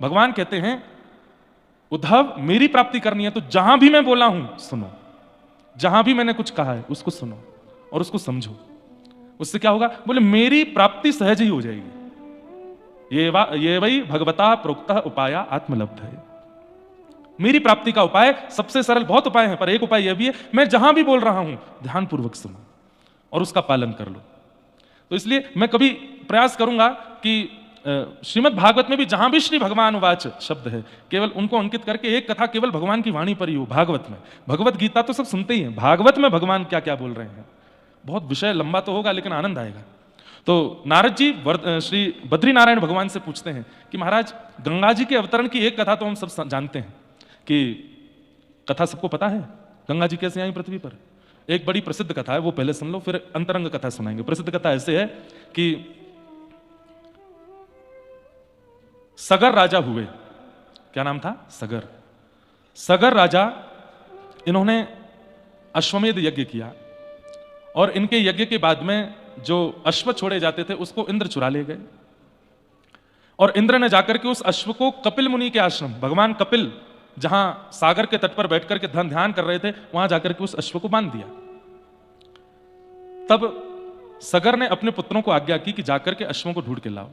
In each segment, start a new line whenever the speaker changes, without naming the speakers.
भगवान कहते हैं उद्धव मेरी प्राप्ति करनी है तो जहां भी मैं बोला हूं सुनो, जहां भी मैंने कुछ कहा है उसको सुनो और उसको समझो। उससे क्या होगा? बोले मेरी प्राप्ति सहज ही हो जाएगी। ये वही भगवता प्रोक्तः उपाय आत्मलब्ध है। मेरी प्राप्ति का उपाय सबसे सरल, बहुत उपाय है पर एक उपाय यह भी है, मैं जहां भी बोल रहा हूं ध्यानपूर्वक सुनो और उसका पालन कर लो। तो इसलिए मैं कभी प्रयास करूंगा कि श्रीमद् भागवत में भी जहां भी श्री भगवान वाच शब्द है केवल उनको अंकित करके एक कथा केवल भगवान की वाणी पर ही हो। भागवत में, भगवत गीता तो सब सुनते ही हैं, भागवत में भगवान क्या क्या बोल रहे हैं, बहुत विषय लंबा तो होगा लेकिन आनंद आएगा। तो नारद जी श्री बद्री नारायण भगवान से पूछते हैं कि महाराज गंगा जी के अवतरण की एक कथा तो हम सब जानते हैं कि कथा सबको पता है, गंगा जी कैसे आई पृथ्वी पर। एक बड़ी प्रसिद्ध कथा है, वो पहले सुन लो फिर अंतरंग कथा सुनाएंगे। प्रसिद्ध कथा ऐसे है कि सगर राजा हुए। क्या नाम था? सगर। सगर राजा, इन्होंने अश्वमेध यज्ञ किया और इनके यज्ञ के बाद में जो अश्व छोड़े जाते थे उसको इंद्र चुरा ले गए और इंद्र ने जाकर के उस अश्व को कपिल मुनि के आश्रम, भगवान कपिल जहां सागर के तट पर बैठकर के ध्यान कर रहे थे वहां जाकर के उस अश्व को बांध दिया। तब सगर ने अपने पुत्रों को आज्ञा की कि जाकर के अश्वों को ढूंढ के लाओ।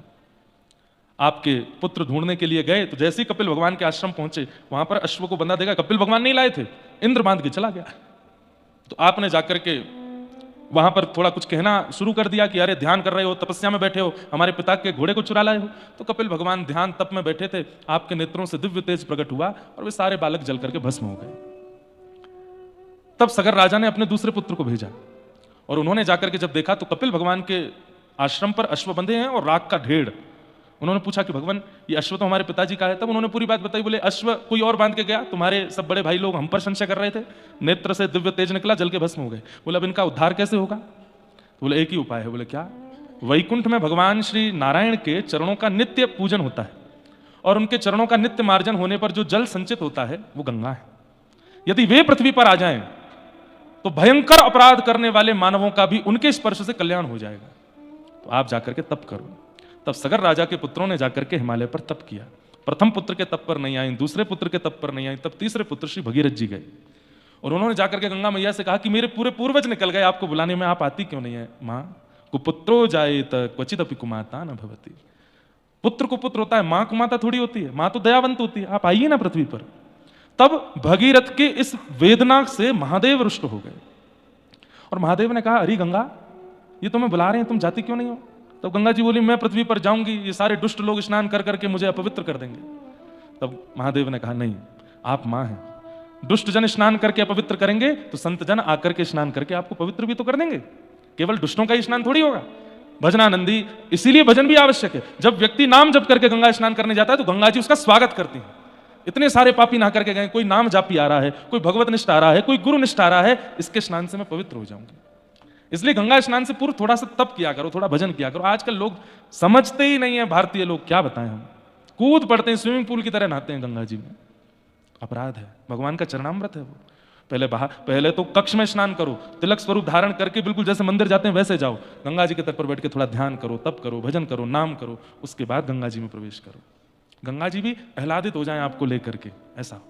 आपके पुत्र ढूंढने के लिए गए तो जैसे ही कपिल भगवान के आश्रम पहुंचे वहां पर अश्व को बंधा देखा, कपिल भगवान नहीं लाए थे, इंद्र बांध के चला गया। तो आपने जाकर के वहां पर थोड़ा कुछ कहना शुरू कर दिया कि अरे ध्यान कर रहे हो, तपस्या में बैठे हो, हमारे पिता के घोड़े को चुरा लाए हो। तो कपिल भगवान ध्यान तप में बैठे थे, आपके नेत्रों से दिव्य तेज प्रकट हुआ और वे सारे बालक जल करके भस्म हो गए। तब सगर राजा ने अपने दूसरे पुत्र को भेजा और उन्होंने जाकर के जब देखा तो कपिल भगवान के आश्रम पर अश्व बंधे हैं और राख का ढेर। उन्होंने पूछा कि भगवान ये अश्व तो हमारे पिताजी का है। तब उन्होंने पूरी बात बताई। बोले अश्व कोई और बांध के गया, तुम्हारे सब बड़े भाई लोग हम पर संशय कर रहे थे, नेत्र से दिव्य तेज निकला, जल के भस्म हो गए। बोले अब इनका उद्धार कैसे होगा? तो बोले एक ही उपाय है। बोले क्या? वैकुंठ में भगवान श्री नारायण के चरणों का नित्य पूजन होता है और उनके चरणों का नित्य मार्जन होने पर जो जल संचित होता है वो गंगा है। यदि वे पृथ्वी पर आ जाएं तो भयंकर अपराध करने वाले मानवों का भी उनके स्पर्श से कल्याण हो जाएगा। तो आप जाकर के तप करो। तब सगर राजा के पुत्रों ने जाकर के हिमालय पर तप किया। प्रथम पुत्र के तप पर नहीं आई, दूसरे पुत्र के तप पर नहीं आई, तब तीसरे पुत्र श्री भगीरथ जी गए और उन्होंने जाकर के गंगा मैया से कहा कि मेरे पूरे पूर्वज निकल गए, आपको बुलाने में आप आती क्यों नहीं है? मां कुपुत्रो जायेत क्वचित अपि कुमाता न भवति। पुत्र को पुत्र होता है, मां कुमाता थोड़ी होती है, मां तो दयावंत होती है। आप आइए ना पृथ्वी पर। तब भगीरथ के इस वेदना से महादेव रुष्ट हो गए और महादेव ने कहा अरे गंगा ये तुम्हें बुला रहे हैं, तुम जाती क्यों नहीं हो? तब गंगा जी बोली मैं पृथ्वी पर जाऊंगी, ये सारे दुष्ट लोग स्नान कर करके मुझे अपवित्र कर देंगे। तब महादेव ने कहा नहीं, आप मां हैं, दुष्ट जन स्नान करके अपवित्र करेंगे तो संत जन आकर के स्नान करके आपको पवित्र भी तो कर देंगे। केवल दुष्टों का ही स्नान थोड़ी होगा। भजनानंदी, इसीलिए भजन भी आवश्यक है। जब व्यक्ति नाम जप करके गंगा स्नान करने जाता है तो गंगा जी उसका स्वागत करती है। इतने सारे पापी नहा करके गए, कोई नाम जापी आ रहा है, कोई भगवत निष्ठ आ रहा है, कोई गुरु निष्ठ आ रहा है, इसके स्नान से मैं पवित्र हो जाऊंगी। इसलिए गंगा स्नान से पूर्व थोड़ा सा तप किया करो, थोड़ा भजन किया करो। आजकल लोग समझते ही नहीं है, भारतीय लोग, क्या बताएं हम, कूद पड़ते हैं, स्विमिंग पूल की तरह नहाते हैं गंगा जी में। अपराध है, भगवान का चरणामृत है वो। पहले तो कक्ष में स्नान करो, तिलक स्वरूप धारण करके बिल्कुल जैसे मंदिर जाते हैं वैसे जाओ, गंगा जी के तट पर बैठ के थोड़ा ध्यान करो, तप करो, भजन करो, नाम करो, उसके बाद गंगा जी में प्रवेश करो। गंगा जी भी आह्लादित हो जाए आपको लेकर के, ऐसा।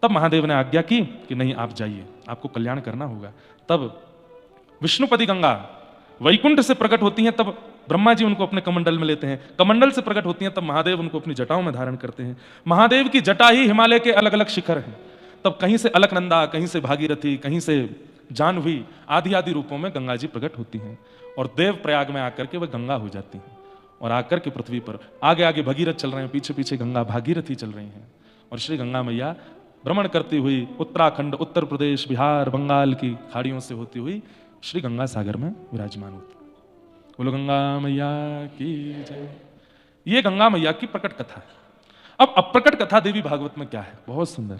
तब महादेव ने आज्ञा की कि नहीं आप जाइए, आपको कल्याण करना होगा। तब विष्णुपति गंगा वैकुंठ से प्रकट होती हैं, तब ब्रह्मा जी उनको अपने कमंडल में लेते हैं। कमंडल से प्रकट होती हैं तब महादेव उनको अपनी जटाओं में धारण करते हैं। महादेव की जटा ही हिमालय के अलग अलग शिखर हैं। तब कहीं से अलकनंदा, कहीं से भागीरथी, कहीं से जाह्नवी, आदि आदि रूपों में गंगा जी प्रकट होती हैं और देव प्रयाग में आकर के वह गंगा हो जाती हैं और आकर के पृथ्वी पर आगे आगे भगीरथ चल रहे हैं, पीछे पीछे गंगा भागीरथी चल रही हैं और श्री गंगा मैया भ्रमण करती हुई उत्तराखंड, उत्तर प्रदेश, बिहार, बंगाल की खाड़ियों से होती हुई श्री गंगा सागर में विराजमान होती। बोलो गंगा मैया की जय। ये गंगा मैया की प्रकट कथा है। अब अप्रकट कथा देवी भागवत में क्या है? बहुत सुंदर।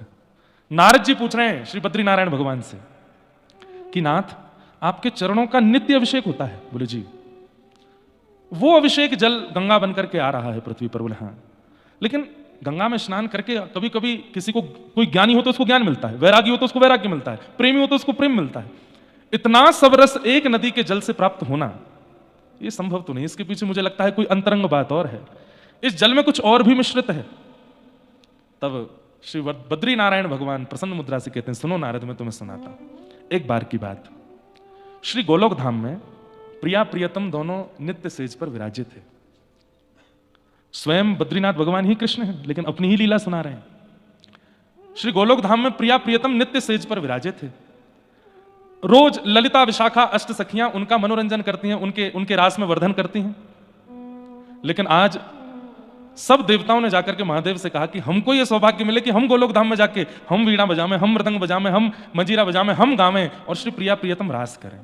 नारद जी पूछ रहे हैं श्री बद्री नारायण भगवान से कि नाथ आपके चरणों का नित्य अभिषेक होता है? बोले जी। वो अभिषेक जल गंगा बनकर के आ रहा है पृथ्वी पर? बोले हाँ। लेकिन गंगा में स्नान करके कभी कभी किसी को, कोई ज्ञानी हो तो उसको ज्ञान मिलता है, वैरागी हो तो उसको वैराग्य मिलता है, प्रेमी हो तो उसको प्रेम मिलता है। इतना सब रस एक नदी के जल से प्राप्त होना ये संभव तो नहीं। इसके पीछे मुझे लगता है कोई अंतरंग बात और है। इस जल में कुछ और भी मिश्रित है। तब श्री बद्री नारायण भगवान प्रसन्न मुद्रा से कहते हैं, सुनो नारद, मैं तुम्हें सुनाता हूं। एक बार की बात, श्री गोलोक धाम में प्रिया प्रियतम दोनों नित्य सेज पर विराजे थे। स्वयं बद्रीनाथ भगवान ही कृष्ण हैं, लेकिन अपनी ही लीला सुना रहे हैं। श्री गोलोक धाम में प्रिया प्रियतम नित्य सेज पर विराजे थे। रोज ललिता विशाखा अष्ट सखियां उनका मनोरंजन करती हैं, उनके रास में वर्धन करती हैं। लेकिन आज सब देवताओं ने जाकर के महादेव से कहा कि हमको यह सौभाग्य मिले कि हम गोलोक धाम में जाके हम वीणा बजावें, हम मृदंग बजावें, हम मंजीरा बजावें, हम गावें और श्री प्रिया प्रियतम रास करें।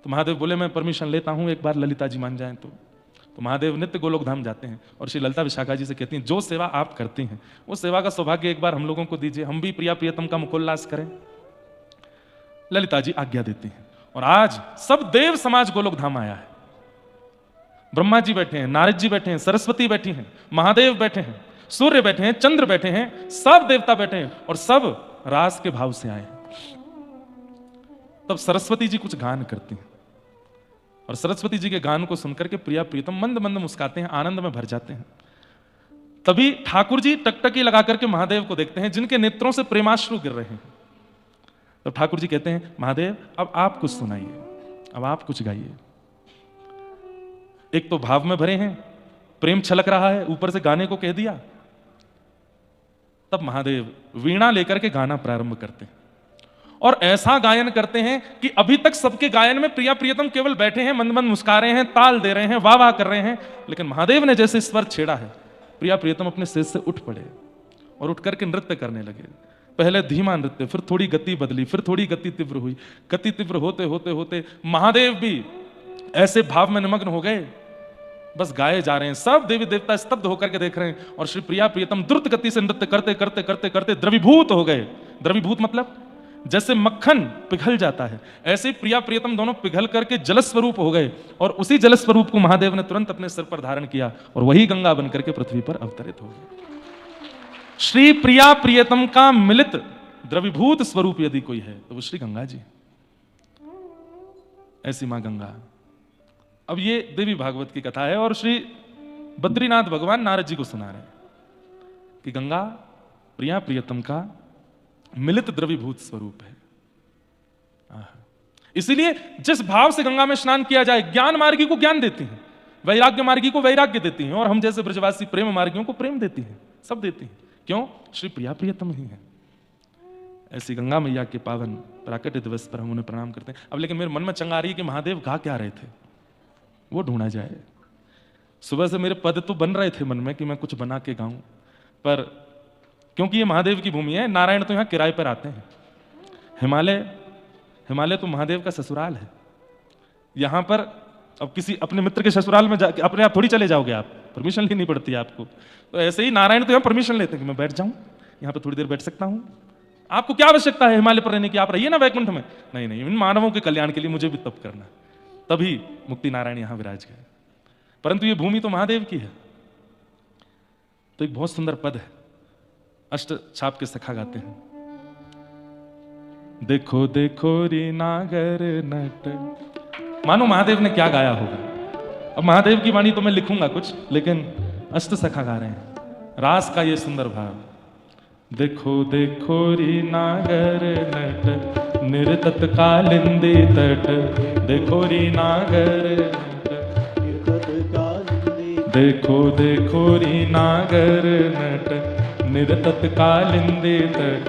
तो महादेव बोले, मैं परमिशन लेता हूं, एक बार ललिता जी मान जाएं। तो महादेव नित्य गोलोक धाम जाते हैं और श्री ललिता विशाखा जी से कहती हैं, जो सेवा आप करती हैं उस सेवा का सौभाग्य एक बार हम लोगों को दीजिए, हम भी प्रिया प्रियतम का मुखोल्लास करें। ललिता जी आज्ञा देती हैं और आज सब देव समाज गोलोक धाम आया है। ब्रह्मा जी बैठे हैं, नारद जी बैठे हैं, सरस्वती बैठी हैं, महादेव बैठे हैं, सूर्य बैठे हैं, चंद्र बैठे हैं, सब देवता बैठे हैं और सब रास के भाव से आए हैं। तब सरस्वती जी कुछ गान करती हैं और सरस्वती जी के गान को सुनकर के प्रिया प्रीतम मंद मंद मुस्काते हैं, आनंद में भर जाते हैं। तभी ठाकुर जी टकटकी लगा करके महादेव को देखते हैं, जिनके नेत्रों से प्रेमाश्रु गिर रहे हैं। तब ठाकुर जी कहते हैं, महादेव अब आप कुछ सुनाइए, अब आप कुछ गाइए। एक तो भाव में भरे हैं, प्रेम छलक रहा है, ऊपर से गाने को कह दिया। तब महादेव वीणा लेकर के गाना प्रारंभ करते हैं और ऐसा गायन करते हैं कि अभी तक सबके गायन में प्रिया प्रियतम केवल बैठे हैं, मंद मंद मुस्का रहे हैं, ताल दे रहे हैं, वाह वाह कर रहे हैं। लेकिन महादेव ने जैसे स्वर छेड़ा है, प्रिया प्रियतम अपने सेज से उठ पड़े और उठ करके नृत्य करने लगे। पहले धीमा नृत्य, फिर थोड़ी गति बदली, फिर थोड़ी गति तीव्र हुई। गति तीव्र होते होते होते महादेव भी ऐसे भाव में निमग्न हो गए, बस गाए जा रहे हैं। सब देवी देवता स्तब्ध होकर के देख रहे हैं और श्री प्रिया प्रियतम द्रुत गति से नृत्य करते करते करते करते द्रवीभूत हो गए। द्रवीभूत मतलब जैसे मक्खन पिघल जाता है, ऐसे प्रिया प्रियतम दोनों पिघल करके जल स्वरूप हो गए और उसी जल स्वरूप को महादेव ने तुरंत अपने सिर पर धारण किया और वही गंगा बनकर के पृथ्वी पर अवतरित हो गए। श्री प्रिया प्रियतम का मिलित द्रवीभूत स्वरूप यदि कोई है तो वो श्री गंगा जी, ऐसी मां गंगा। अब ये देवी भागवत की कथा है और श्री बद्रीनाथ भगवान नारद जी को सुना रहे हैं कि गंगा प्रिया प्रियतम का मिलित द्रवीभूत स्वरूप है। इसीलिए जिस भाव से गंगा में स्नान किया जाए, ज्ञान मार्गी को ज्ञान देती हैं, वैराग्य मार्गी को वैराग्य देती हैं और हम जैसे ब्रजवासी प्रेम मार्गियों को प्रेम देती हैं, सब देती हैं। क्यों? श्री प्रिया प्रियतम ही है। ऐसी गंगा मैया के पावन प्राकट्य दिवस पर हम उन्हें प्रणाम करते हैं। अब लेकिन मेरे मन में चंगा आ रही है कि महादेव गा क्या रहे थे, वो ढूंढा जाए। सुबह से मेरे पद तो बन रहे थे मन में कि मैं कुछ बना के गाऊं, पर क्योंकि ये महादेव की भूमि है, नारायण तो यहाँ किराए पर आते हैं। हिमालय तो महादेव का ससुराल है। यहाँ पर अब किसी अपने मित्र के ससुराल में जाके अपने आप थोड़ी चले जाओगे, आप परमिशन लेनी पड़ती है आपको। तो ऐसे ही नारायण तो यहाँ परमिशन लेते हैं कि मैं बैठ जाऊं, यहाँ पे थोड़ी देर बैठ सकता हूँ। आपको क्या आवश्यकता है हिमालय पर रहने की? आप रहिए ना वैकुंठ में। नहीं नहीं, इन मानवों के कल्याण के लिए मुझे भी तप करना, तभी मुक्ति नारायण यहाँ विराज गए। परंतु ये भूमि तो महादेव की है। तो एक बहुत सुंदर पद है, अष्ट छाप के सखा गाते हैं, देखो देखो री नागर नट। मानो महादेव ने क्या गाया होगा। अब महादेव की वाणी तो मैं लिखूंगा कुछ, लेकिन अष्ट सखा गा रहे हैं रास का ये सुंदर भाव। देखो देखो री नागर नट निर्तत कालिंदी तट, देखो री नागर नट, देखो देखो री नागर नट निर्तत कालिंदी तट,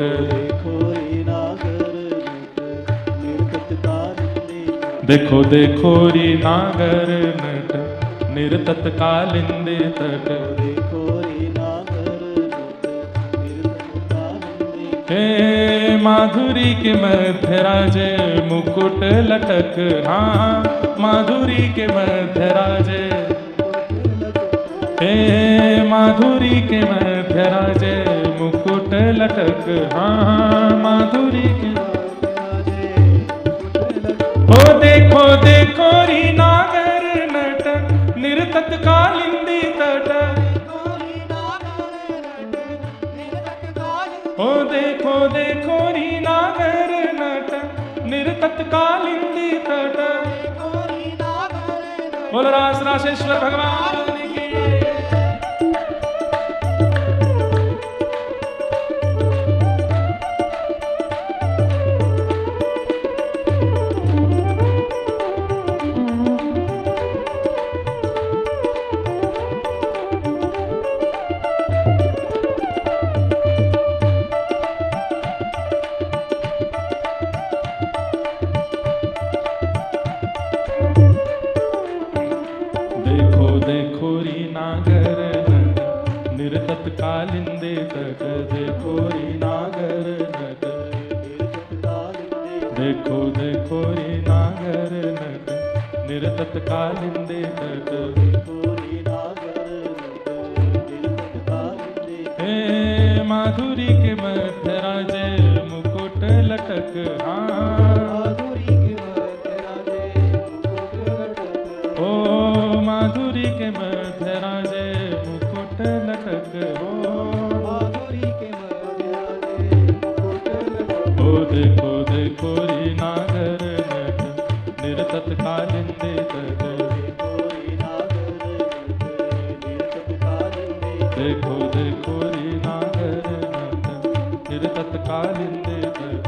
देखो देखो री नागर नट निर्तत कालिंदी तट, हे माधुरी के मध्य राजे मुकुट लटक। हाँ माधुरी के मध्य राजे, हे माधुरी के मध्य राजे मुकुट लटक। हाँ माधुरी के ओ देखो देखो री नागर नट निर्तत कालिंदी तट, ओ देखो देखो री नागर नट निर्तत कालिंदी तट। बोल रास रासेश्वर भगवान की। निरतत्कालिंदे तट देखो रे नागर नट, देखो देखो रे नागर नट, निरतत्कालिंदे तट हे माधुरी के मध्य राजे मुकुट लटक, ओ माधुरी के मध्य राजे मुकुट लटक, ओ देखो देखो रे नागर नट, निरतत्कालिंदे तट देखो देखो रे नागर नट, निरतत्कालिंदे तट।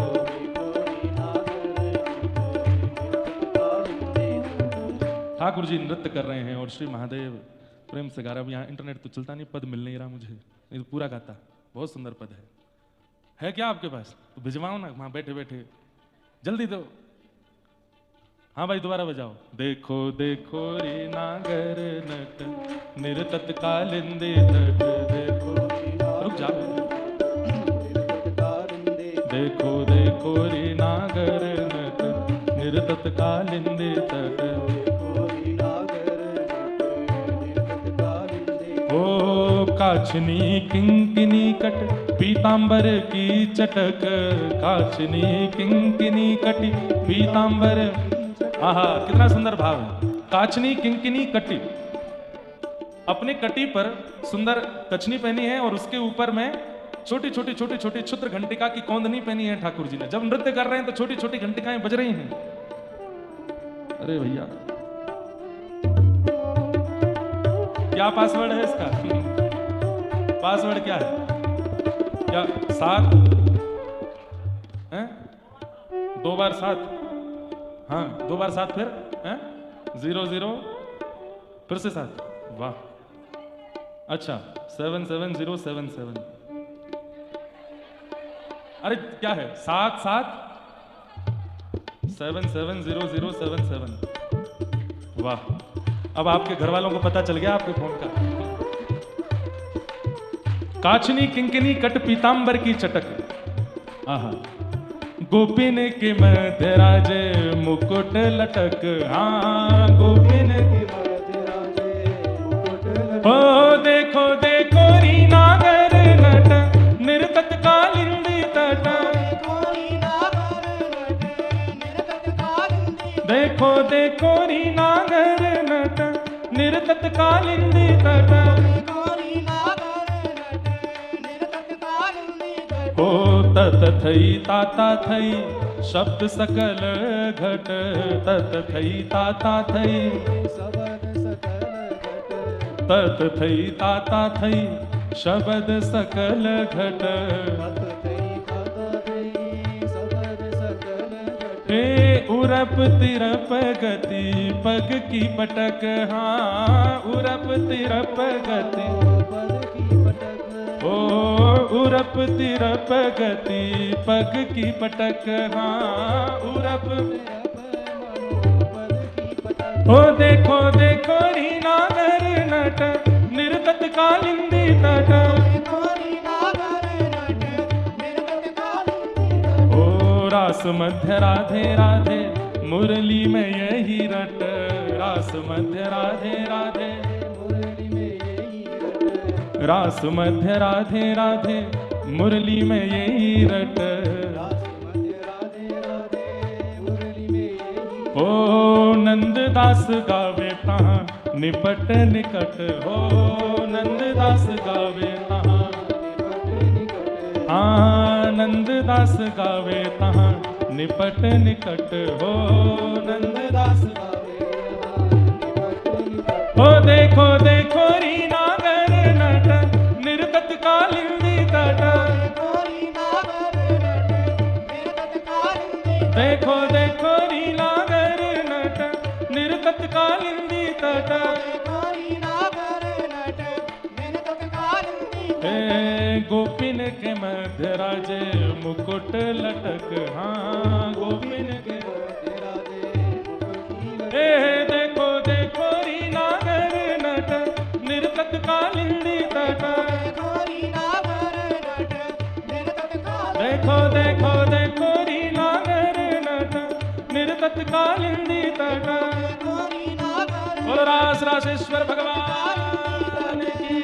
ठाकुर जी नृत्य कर रहे हैं और श्री महादेव प्रेम से गा रहे हैं। अब यहाँ इंटरनेट तो चलता नहीं, पद मिल नहीं रहा मुझे, नहीं तो पूरा गाता। बहुत सुंदर पद है क्या आपके पास? तो भिजवाओ ना वहां बैठे बैठे, जल्दी दो। हाँ भाई दोबारा बजाओ। देखो देखो रे नागर नट, निरतत्कालिंदे तट देखो, रुक जाओ। देखो देखो रे नागर नट, निरतत्कालिंदे तट, ओ काछनी किंकिनी कट पीतांबर की चटक, काछनी किंकिनी कटी पीतांबर, आहा कितना सुंदर भाव है। काछनी किंकिनी कटी, अपने कटी पर सुंदर कछनी पहनी है और उसके ऊपर में छोटी छोटी छोटी छोटी क्षुद्र घंटिका की कौंदनी पहनी है ठाकुर जी ने। जब नृत्य कर रहे हैं तो छोटी छोटी घंटिकाएं बज रही हैं। अरे भैया क्या पासवर्ड है इसका? पासवर्ड क्या है? क्या 7 है? 2 बार 7, हाँ 2 बार 7 फिर है 0 0 फिर से 7, वाह अच्छा 77077। अरे क्या है 7 7 770077, वाह। अब आपके घर वालों को पता चल गया आपके फोन का। काछनी किंकिनी कट पीतांबर की चटक, आहा गोपिन के मध्य राजे मुकुट लटक, हाँ गोपिन के मध्य राजे मुकुट लटक, ओ देखो देखो री नागर नट, निरतत्कालिंदे तट, देखो देखो री नागर नट, निरतत्कालिंदे तट, ओ तत थई ताता थई शब्द सकल घट, तत थई ताता थई तत थई ताता थई शब्द सकल घट, हे उरप तिरप गति पग की पटक, हाँ उरप तिरप गति, ओ उरप तिरप गति पग की पटक, हाँ उरप, ओ देखो देखो री नागर नट, निरतत्कालिंदे तट, ओ रास मध्य राधे राधे मुरली में यही रट, रास मध्य राधे राधे रास मध्य राधे राधे मुरली में यही रट, ओ नंददास गावे तहाँ निपट निकट, हो नंददास गावे तहाँ, हाँ नंददास गावे तहाँ निपट निकट, हो नंददास गावे, हो देखो देखो री नागर नट, निरतत्कालिंदे तट, देखो देखो री नागर नट, निरतत्कालिंदे तट, हे गोपिन के मध्य राजे मुकुट लटक, हाँ गोपिन के मध्य राजे, हे देखो देखो री नागर नट, निरतत्कालिंदे तट, देखो देखो देखो री नागर नट निर्तत कालिंदी तट बोल रास रासेश्वर भगवान की।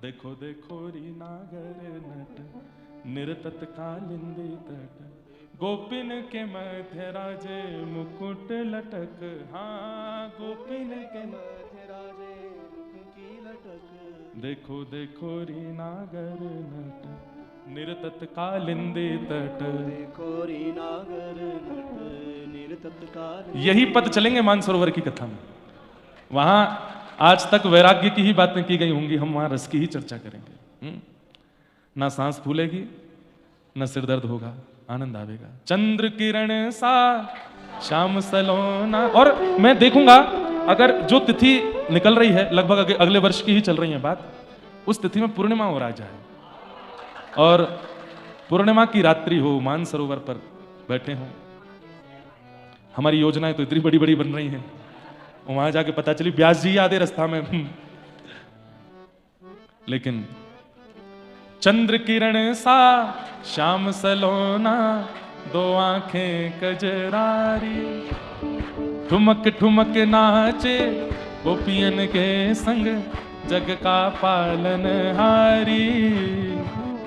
देखो देखो री नागर नट निर्तत कालिंदी तट गोपिन के मध्य राजे मुकुट लटक। हाँ गोपिन के मध्य राजे की लटक। देखो देखो री नागर नट निर्तत कालिंदी तट।
देखो री नागर नट निर्तत कालिंदी।
यही पद चलेंगे मानसरोवर की कथा में। वहां आज तक वैराग्य की ही बातें की गई होंगी, हम वहां रस की ही चर्चा करेंगे। ना सांस फूलेगी ना सिर दर्द होगा, आनंद आवेगा। चंद्र किरण सा श्याम सलोना। और मैं देखूंगा अगर जो तिथि निकल रही है लगभग अगले वर्ष की ही चल रही है बात, उस तिथि में पूर्णिमा हो रहा जाए और पूर्णिमा की रात्रि हो, मानसरोवर पर बैठे हों। हमारी योजनाएं तो इतनी बड़ी बड़ी बन रही हैं, वहां जाके पता चली व्यास जी आधे रास्ता में। लेकिन चंद्र किरण सा श्याम सलोना दो आंखें कजरारी ठुमक ठुमक नाचे गोपियन के संग जग का पालन हारी।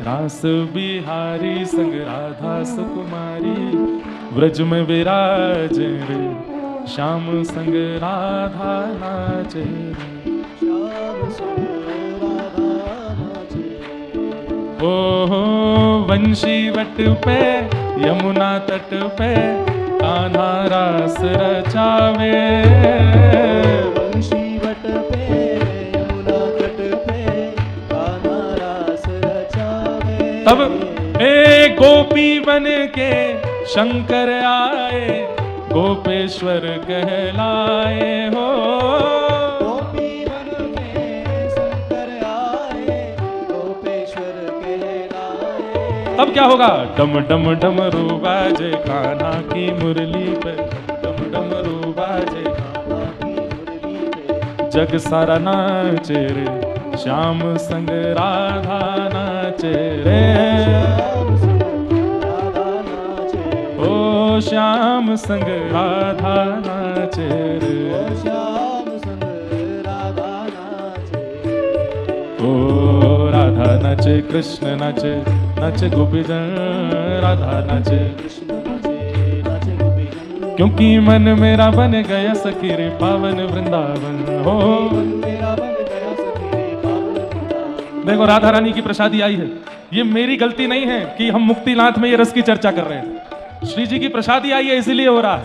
रास बिहारी संग राधा सुकुमारी व्रज में विराज रे श्याम संग राधा नाचे।
श्याम संग राधा नाचे।
ओ वंशी वट पे यमुना तट पे कान्हा रास रचावे।
वंशी वट पे यमुना तट पे कान्हा रास रचावे।
तब ए गोपी बन के शंकर आए गोपेश्वर कहलाए हो।
गोपी बन के शंकर आए गोपेश्वर कहलाए।
तब क्या होगा? डम डम डमरू बाजे कान्हा की मुरली पे, डम डमरू बाजे
कान्हा की मुरली पे।
जग सारा नाचे रे श्याम संग राधा नाचे रे।
श्याम संग राधा नाचे।
ओ श्याम संग राधा नाचे रे।
ओ श्याम संग राधा नाचे।
ओ राधा नाचे कृष्ण नाचे नाचे गोपीजन राधा नाचे
कृष्ण नाचे नाचे गोपीजन।
क्योंकि मन मेरा बन गया सखी रे पावन वृंदावन हो।
मन मेरा बन गया सखी रे पावन वृंदावन।
देखो राधा रानी की प्रसादी आई है, ये मेरी गलती नहीं है कि हम मुक्तिनाथ में ये रस की चर्चा कर रहे हैं। श्री जी की प्रसादी आई है इसीलिए हो रहा है।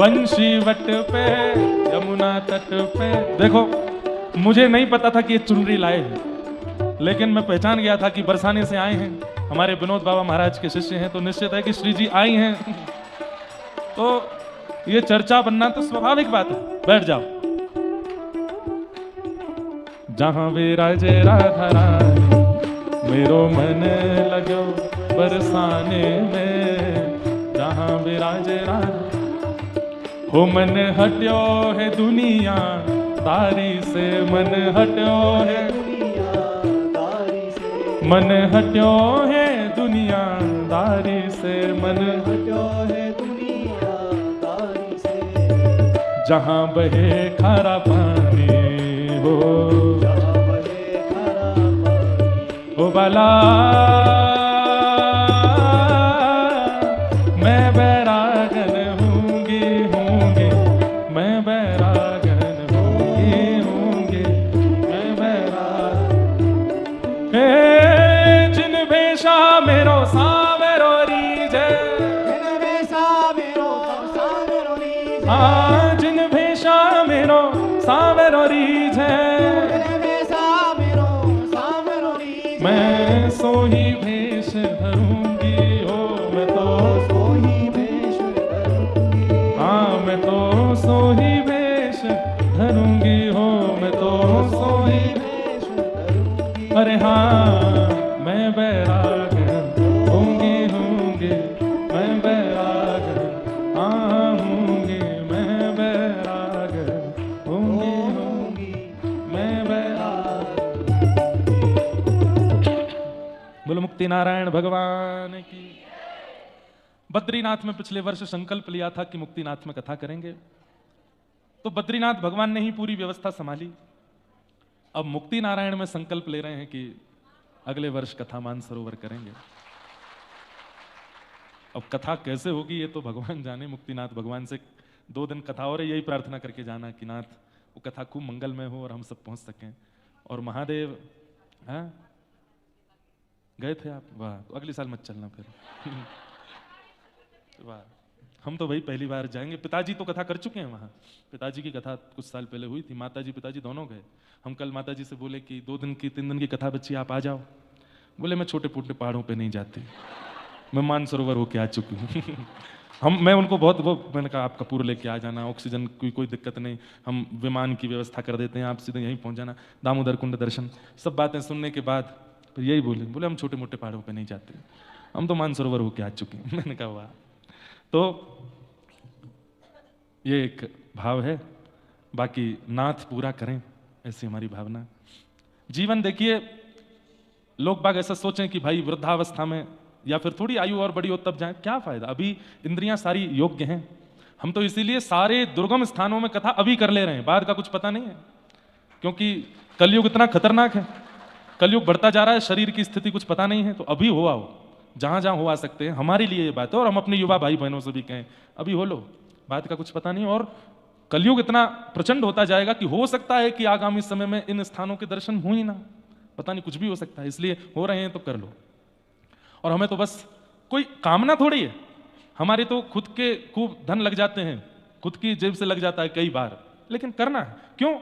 वंशी वट पे यमुना तट पे। देखो मुझे नहीं पता था कि ये चुनरी लाए हैं, लेकिन मैं पहचान गया था कि बरसाने से आए हैं, हमारे विनोद बाबा महाराज के शिष्य हैं, तो निश्चित है कि श्री जी आई हैं। तो ये चर्चा बनना तो स्वाभाविक बात है। बैठ जाओ। जहां विराजे राधा रानी मेरो मन लगो बरसाने में। जहां विराजे राधा हो मन हट्यो है दुनिया दारी से। मन हट्यो है
दुनियादारी से।
मन हट्यो है दुनिया दारी से। मन
हट्यो है दुनियादारी से।
जहां बहे खारा पानी हो।
जहां बहे खारा पानी
हो बाला मैं बैरागन हूँगी हूँगी मैं बैरागन हूँगी मैं बैरागन। हे जिन भेषा मेरो सावेरो रीझे।
जिन भेषा मेरो सावेरो रीझे।
हाँ जिन भेषा मेरो सावेरो रीझे।
जिन भेषा मेरो सावेरो
सोही भेष धरूंगी हो, मैं तो
सोही भेष धरूंगी,
हाँ मैं तो सोही भेष धरूंगी हो, मैं तो सोही
भेष धरूंगी।
अरे हाँ मैं बैराग होंगी होंगी, मैं बैराग हाँ होंगी, मैं बैराग होंगी होंगी, मैं बैराग। बोलो मुक्ति नारायण भगवान की। बद्रीनाथ में पिछले वर्ष संकल्प लिया था कि मुक्तिनाथ में कथा करेंगे, तो बद्रीनाथ भगवान ने ही पूरी व्यवस्था संभाली। अब मुक्ति नारायण में संकल्प ले रहे हैं कि अगले वर्ष कथा मानसरोवर करेंगे। अब कथा कैसे होगी ये तो भगवान जाने। मुक्तिनाथ भगवान से 2 दिन कथा और यही प्रार्थना करके जाना कि नाथ वो कथा खूब मंगलमय हो और हम सब पहुंच सकें। और महादेव हाँ गए थे आप, वाह, तो अगले साल मत चलना फिर। वाह, हम तो भाई पहली बार जाएंगे। पिताजी तो कथा कर चुके हैं वहाँ, पिताजी की कथा कुछ साल पहले हुई थी, माताजी पिताजी दोनों गए। हम कल माताजी से बोले कि 2 दिन की 3 दिन की कथा बच्ची आप आ जाओ। बोले मैं छोटे पुटे पहाड़ों पे नहीं जाती, मैं मानसरोवर होके आ चुकी हूँ। मैं उनको बहुत मैंने कहा आप कपूर लेके आ जाना, ऑक्सीजन की कोई दिक्कत नहीं, हम विमान की व्यवस्था कर देते हैं, आप सीधे यहीं पहुँच जाना, दामोदर कुंड दर्शन। सब बातें सुनने के बाद फिर यही बोले हम छोटे मोटे पहाड़ों पे नहीं जाते, हम तो मानसरोवर होके आ चुके हैं। मैंने कहा वाह। तो ये एक भाव है, बाकी नाथ पूरा करें ऐसी हमारी भावना। जीवन देखिए, लोग बाग ऐसा सोचें कि भाई वृद्धावस्था में या फिर थोड़ी आयु और बड़ी हो तब जाएं, क्या फायदा, अभी इंद्रियां सारी योग्य हैं। हम तो इसीलिए सारे दुर्गम स्थानों में कथा अभी कर ले रहे हैं, बाद का कुछ पता नहीं है, क्योंकि कलयुग इतना खतरनाक है, कलयुग बढ़ता जा रहा है, शरीर की स्थिति कुछ पता नहीं है। तो अभी हो आओ, जहां जहां हो आ सकते हैं, हमारे लिए ये बात है। और हम अपने युवा भाई बहनों से भी कहें अभी हो लो, बात का कुछ पता नहीं। और कलयुग इतना प्रचंड होता जाएगा कि हो सकता है कि आगामी समय में इन स्थानों के दर्शन हो ही ना, पता नहीं, कुछ भी हो सकता है। इसलिए हो रहे हैं तो कर लो। और हमें तो बस कोई कामना थोड़ी है, हमारे तो खुद के खूब धन लग जाते हैं, खुद की जेब से लग जाता है कई बार, लेकिन करना है क्यों,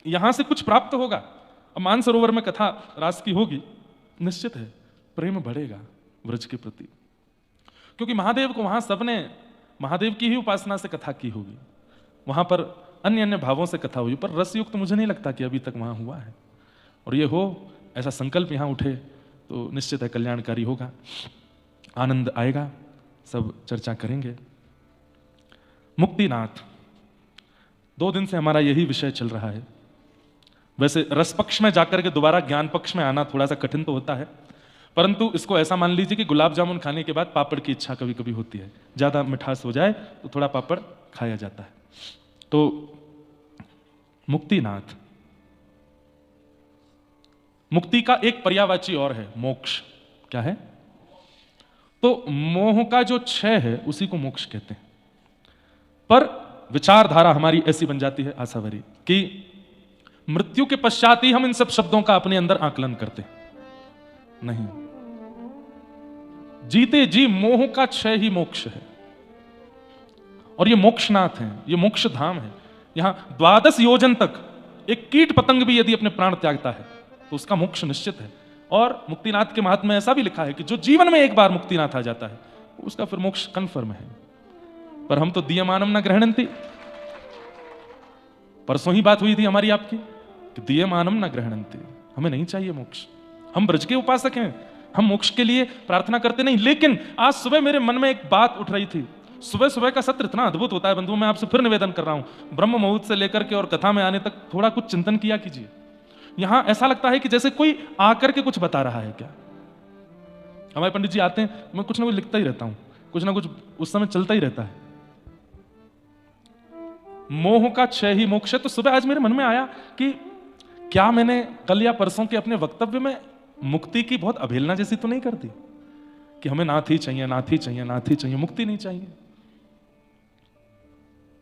यहां से कुछ प्राप्त होगा। अब मानसरोवर में कथा रास की होगी, निश्चित है प्रेम बढ़ेगा व्रज के प्रति, क्योंकि महादेव को वहां सबने महादेव की ही उपासना से कथा की होगी, वहां पर अन्य अन्य भावों से कथा हुई, पर रसयुक्त मुझे नहीं लगता कि अभी तक वहां हुआ है। और ये हो, ऐसा संकल्प यहां उठे तो निश्चित है कल्याणकारी होगा, आनंद आएगा, सब चर्चा करेंगे। मुक्तिनाथ 2 दिन से हमारा यही विषय चल रहा है। वैसे रस पक्ष में जाकर के दोबारा ज्ञान पक्ष में आना थोड़ा सा कठिन तो होता है, परंतु इसको ऐसा मान लीजिए कि गुलाब जामुन खाने के बाद पापड़ की इच्छा कभी कभी होती है, ज्यादा मिठास हो जाए तो थोड़ा पापड़ खाया जाता है। तो मुक्तिनाथ, मुक्ति का एक पर्यायवाची और है मोक्ष। क्या है? तो मोह का जो क्षय है उसी को मोक्ष कहते हैं। पर विचारधारा हमारी ऐसी बन जाती है आशावरी कि मृत्यु के पश्चात ही हम इन सब शब्दों का अपने अंदर आकलन करते हैं। नहीं, जीते जी मोह का क्षय ही मोक्ष है। और ये मोक्षनाथ है, ये मोक्ष धाम है। यहां 12 योजन तक एक कीट पतंग भी यदि अपने प्राण त्यागता है तो उसका मोक्ष निश्चित है। और मुक्तिनाथ के महात्म्य में ऐसा भी लिखा है कि जो जीवन में एक बार मुक्तिनाथ आ जाता है उसका फिर मोक्ष कन्फर्म है। पर हम तो दीयमानम न ग्रहणन्ति, परसों ही बात हुई थी हमारी आपकी कि दीयमानम न ग्रहणन्ति, हमें नहीं चाहिए मोक्ष। हम ब्रज के उपासक हैं, हम मोक्ष के लिए प्रार्थना करते नहीं। लेकिन आज सुबह मेरे मन में एक बात उठ रही थी। सुबह सुबह का सत्र इतना अद्भुत होता है बंधुओं, मैं आपसे फिर निवेदन कर रहा हूं, ब्रह्म मुहूर्त से लेकर के और कथा में आने तक थोड़ा कुछ चिंतन किया कीजिए। यहां ऐसा लगता है कि जैसे कोई आकर के कुछ बता रहा है। क्या हमारे पंडित जी आते हैं, मैं कुछ ना कुछ लिखता ही रहता हूं, कुछ ना कुछ उस समय चलता ही रहता है। मोह का क्षय ही मोक्ष है। तो सुबह आज मेरे मन में आया कि क्या मैंने कल या परसों के अपने वक्तव्य में मुक्ति की बहुत अवहेलना जैसी तो नहीं कर दी कि हमें नाथ ही चाहिए, नाथ ही चाहिए, नाथ ही चाहिए, मुक्ति नहीं चाहिए।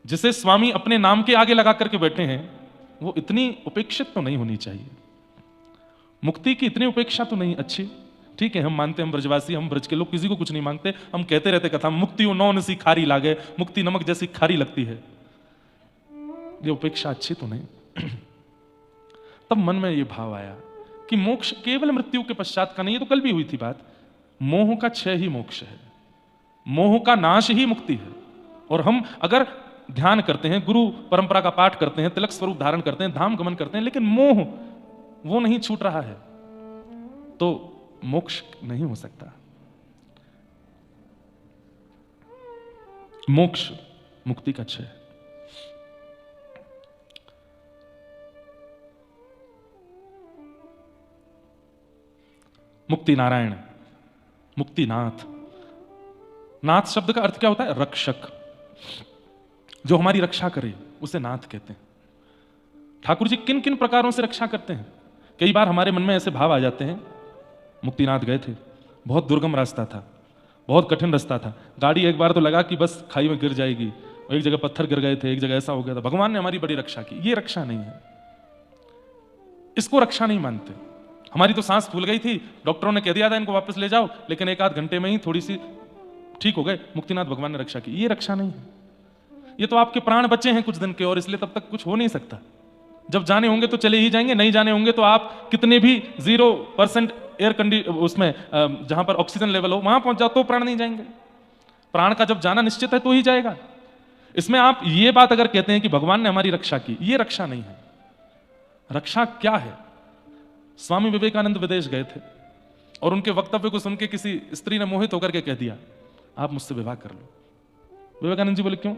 जिसे स्वामी अपने नाम के आगे लगा करके बैठे हैं वो इतनी उपेक्षित तो नहीं होनी चाहिए। मुक्ति की इतनी उपेक्षा तो नहीं अच्छी। ठीक है, हम मानते हैं, हम ब्रजवासी, हम ब्रज के लोग किसी को कुछ नहीं मांगते, हम कहते रहते कथा मुक्ति नौन सी खारी लागे, मुक्ति नमक जैसी खारी लगती है। ये उपेक्षा अच्छी तो नहीं। तब मन में ये भाव आया कि मोक्ष केवल मृत्यु के पश्चात का नहीं, ये तो कल भी हुई थी बात। मोह का क्षय ही मोक्ष है, मोह का नाश ही मुक्ति है। और हम अगर ध्यान करते हैं, गुरु परंपरा का पाठ करते हैं, तिलक स्वरूप धारण करते हैं, धाम गमन करते हैं, लेकिन मोह वो नहीं छूट रहा है, तो मोक्ष नहीं हो सकता। मोक्ष मुक्ति का क्षय। मुक्ति नारायण, मुक्तिनाथ। नाथ शब्द का अर्थ क्या होता है? रक्षक, जो हमारी रक्षा करे उसे नाथ कहते हैं। ठाकुर जी किन किन प्रकारों से रक्षा करते हैं? कई बार हमारे मन में ऐसे भाव आ जाते हैं, मुक्तिनाथ गए थे, बहुत दुर्गम रास्ता था, बहुत कठिन रास्ता था, गाड़ी एक बार तो लगा कि बस खाई में गिर जाएगी, एक जगह पत्थर गिर गए थे, एक जगह ऐसा हो गया था, भगवान ने हमारी बड़ी रक्षा की। ये रक्षा नहीं है, इसको रक्षा नहीं मानते। हमारी तो सांस फूल गई थी, डॉक्टरों ने कह दिया था इनको वापस ले जाओ, लेकिन एक आध घंटे में ही थोड़ी सी ठीक हो गए, मुक्तिनाथ भगवान ने रक्षा की। ये रक्षा नहीं है, ये तो आपके प्राण बचे हैं कुछ दिन के, और इसलिए तब तक कुछ हो नहीं सकता। जब जाने होंगे तो चले ही जाएंगे, नहीं जाने होंगे तो आप कितने भी 0% एयर उसमें जहां पर ऑक्सीजन लेवल हो वहां पहुंच जाओ तो प्राण नहीं जाएंगे। प्राण का जब जाना निश्चित है तो ही जाएगा। इसमें आप ये बात अगर कहते हैं कि भगवान ने हमारी रक्षा की, ये रक्षा नहीं है। रक्षा क्या है? स्वामी विवेकानंद विदेश गए थे और उनके वक्तव्य को सुन के किसी स्त्री ने मोहित होकर के कह दिया, आप मुझसे विवाह कर लो। विवेकानंद जी बोले क्यों?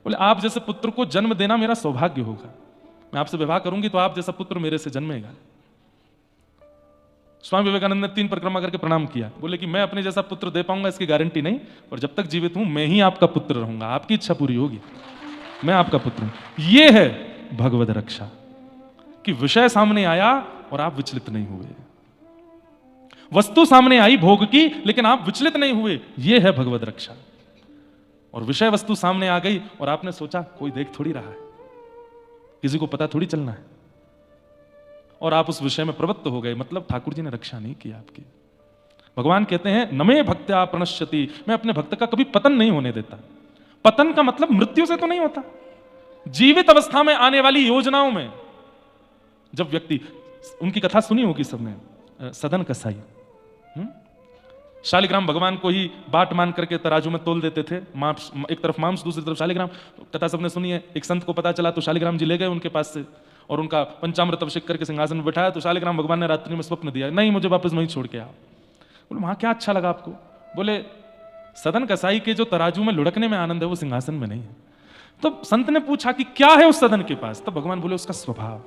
बोले आप जैसे पुत्र को जन्म देना मेरा सौभाग्य होगा, मैं आपसे विवाह करूंगी तो आप जैसा पुत्र मेरे से जन्मेगा। स्वामी विवेकानंद ने 3 परिक्रमा करके प्रणाम किया, बोले कि मैं अपने जैसा पुत्र दे पाऊंगा इसकी गारंटी नहीं, और जब तक जीवित हूं मैं ही आपका पुत्र रहूंगा, आपकी इच्छा पूरी होगी, मैं आपका पुत्र हूं। यह है भगवद रक्षा, कि विषय सामने आया और आप विचलित नहीं हुए, वस्तु सामने आई भोग की लेकिन आप विचलित नहीं हुए, यह है भगवद रक्षा। और विषय वस्तु सामने आ गई और आपने सोचा कोई देख थोड़ी रहा है, किसी को पता थोड़ी चलना है, और आप उस विषय में प्रवृत्त हो गए, मतलब ठाकुर जी ने रक्षा नहीं की आपकी। भगवान कहते हैं नमे भक्त्या प्रणश्यति, मैं अपने भक्त का कभी पतन नहीं होने देता। पतन का मतलब मृत्यु से तो नहीं होता, जीवित अवस्था में आने वाली योजनाओं में। जब व्यक्ति, उनकी कथा सुनी होगी सबने, सदन कसाई, शालिग्राम भगवान को ही बाट मान करके तराजू में तोल देते थे, मांस एक तरफ मांस दूसरी तरफ शालिग्राम। कथा सबने सुनी है। एक संत को पता चला तो शालिग्राम जी ले गए उनके पास से और उनका पंचामृत अभिषेक करके सिंहासन में बैठाया। तो शालिग्राम भगवान ने रात्रि में स्वप्न दिया, नहीं मुझे वापस वहीं छोड़ के आओ। बोले वहां क्या अच्छा लगा आपको? बोले सदन कसाई के जो तराजू में लुढ़कने में आनंद है वो सिंहासन में नहीं है। तो संत ने पूछा कि क्या है उस सदन के पास? तब भगवान बोले उसका स्वभाव,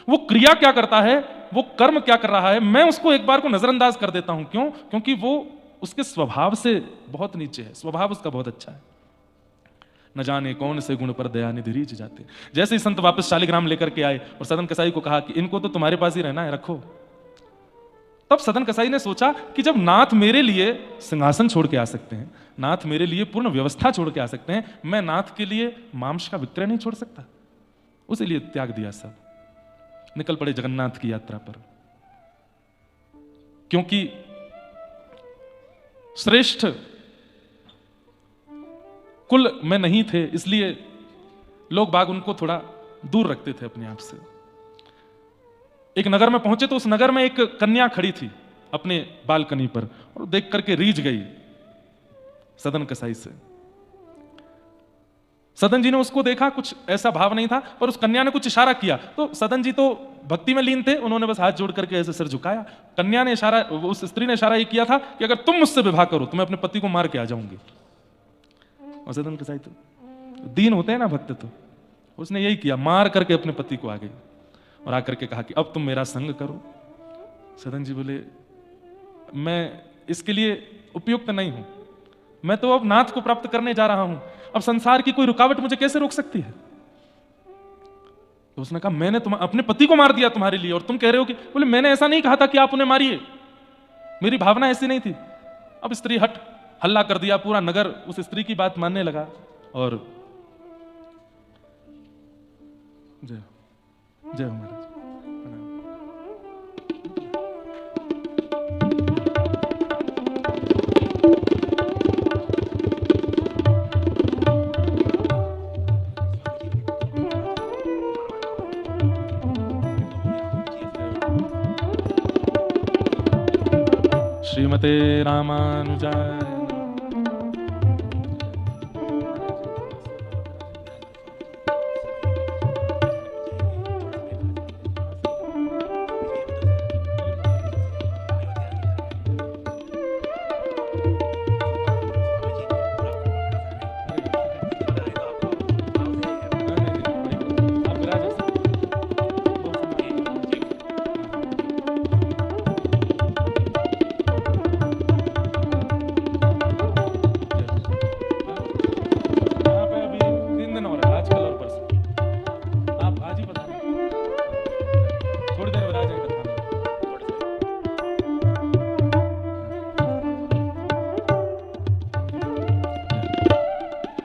वो क्रिया क्या करता है, वो कर्म क्या कर रहा है, मैं उसको एक बार को नजरअंदाज कर देता हूं। क्यों? क्योंकि वो उसके स्वभाव से बहुत नीचे है, स्वभाव उसका बहुत अच्छा है। न जाने कौन से गुण पर दया निधि रीझ जाते। जैसे ही संत वापस शालिग्राम लेकर के आए और सदन कसाई को कहा कि इनको तो तुम्हारे पास ही रहना है, रखो। तब सदन कसाई ने सोचा कि जब नाथ मेरे लिए सिंहासन छोड़ के आ सकते हैं, नाथ मेरे लिए पूर्ण व्यवस्था छोड़ के आ सकते हैं, मैं नाथ के लिए मांस का विक्रय नहीं छोड़ सकता। उसी लिए त्याग दिया सब, निकल पड़े जगन्नाथ की यात्रा पर। क्योंकि श्रेष्ठ कुल में नहीं थे, इसलिए लोग बाग उनको थोड़ा दूर रखते थे अपने आप से। एक नगर में पहुंचे तो उस नगर में एक कन्या खड़ी थी अपने बालकनी पर, और देख करके रीझ गई सदन कसाई से। सदन जी ने उसको देखा, कुछ ऐसा भाव नहीं था, पर उस कन्या ने कुछ इशारा किया तो सदन जी तो भक्ति में लीन थे, उन्होंने बस हाथ जोड़ करके ऐसे सिर झुकाया। कन्या ने इशारा, उस स्त्री ने इशारा ये किया था कि अगर तुम मुझसे विवाह करो तो मैं अपने पति को मार के आ जाऊंगी। और सदन कसाई तो दीन होते हैं ना भक्त, तो उसने यही किया, मार करके अपने पति को आ गई और आकर के कहा कि अब तुम मेरा संग करो। सदन जी बोले मैं इसके लिए उपयुक्त नहीं हूं, मैं तो अब नाथ को प्राप्त करने जा रहा हूं, अब संसार की कोई रुकावट मुझे कैसे रोक सकती है? तो उसने कहा मैंने अपने पति को मार दिया तुम्हारे लिए और तुम कह रहे हो कि, बोले मैंने ऐसा नहीं कहा था कि आप उन्हें मारिए, मेरी भावना ऐसी नहीं थी। अब स्त्री हट हल्ला कर दिया, पूरा नगर उस स्त्री की बात मानने लगा। और जय जय महाराज। श्रीमते रामानुजाय।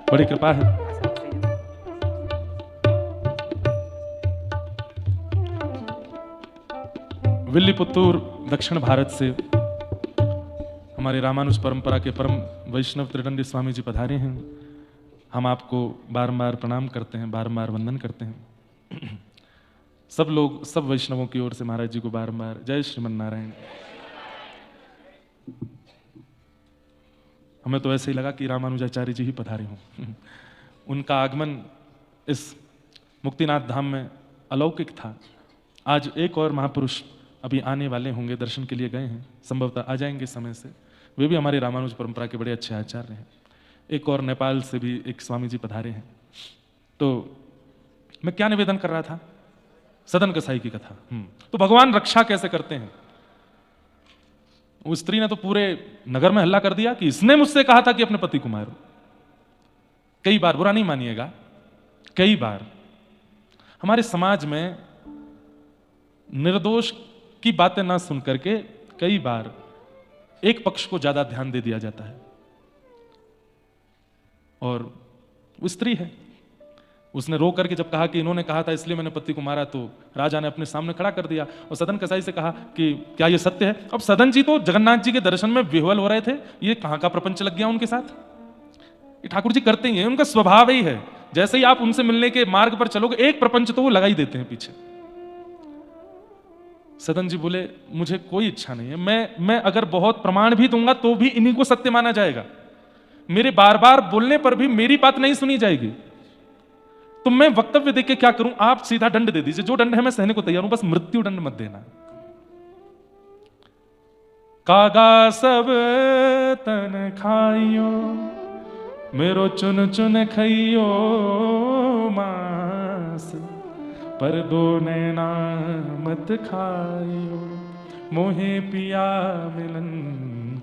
बड़ी कृपा है। विल्लीपुत्तूर दक्षिण भारत से हमारे रामानुज परंपरा के परम वैष्णव त्रिदंडी स्वामी जी पधारे हैं। हम आपको बारंबार प्रणाम करते हैं, बारंबार वंदन करते हैं। सब लोग, सब वैष्णवों की ओर से महाराज जी को बारंबार जय श्रीमन नारायण। हमें तो ऐसे ही लगा कि रामानुजाचार्य जी ही पधारे हों। उनका आगमन इस मुक्तिनाथ धाम में अलौकिक था। आज एक और महापुरुष अभी आने वाले होंगे, दर्शन के लिए गए हैं, संभवतः आ जाएंगे समय से। वे भी हमारे रामानुज परंपरा के बड़े अच्छे आचार्य हैं। एक और नेपाल से भी एक स्वामी जी पधारे हैं। तो मैं क्या निवेदन कर रहा था? सदन कसाई की कथा। तो भगवान रक्षा कैसे करते हैं? उस स्त्री ने तो पूरे नगर में हल्ला कर दिया कि इसने मुझसे कहा था कि अपने पति को मारो। कई बार, बुरा नहीं मानिएगा, कई बार हमारे समाज में निर्दोष की बातें ना सुन करके कई बार एक पक्ष को ज्यादा ध्यान दे दिया जाता है। और वो स्त्री है, उसने रो करके जब कहा कि इन्होंने कहा था इसलिए मैंने पति को मारा, तो राजा ने अपने सामने खड़ा कर दिया और सदन कसाई से कहा कि क्या ये सत्य है? अब सदन जी तो जगन्नाथ जी के दर्शन में विह्वल हो रहे थे। ये कहां का प्रपंच लग गया उनके साथ? ये ठाकुर जी करते ही हैं, उनका स्वभाव ही है। जैसे ही आप उनसे मिलने के मार्ग पर चलोगे, एक प्रपंच तो वो लगा ही देते हैं पीछे। सदन जी बोले मुझे कोई इच्छा नहीं है, मैं अगर बहुत प्रमाण भी दूंगा तो भी इन्हीं को सत्य माना जाएगा। मेरे बार बार बोलने पर भी मेरी बात नहीं सुनी जाएगी, तो मैं वक्तव्य देके क्या करूं? आप सीधा दंड दे दीजिए, जो दंड है मैं सहने को तैयार हूं, बस मृत्यु दंड मत देना। कागा सब तन खाइयो, मेरो चुन चुन खइयो मांस, पर दो नैना मत खाइयो, मोहे पिया मिलन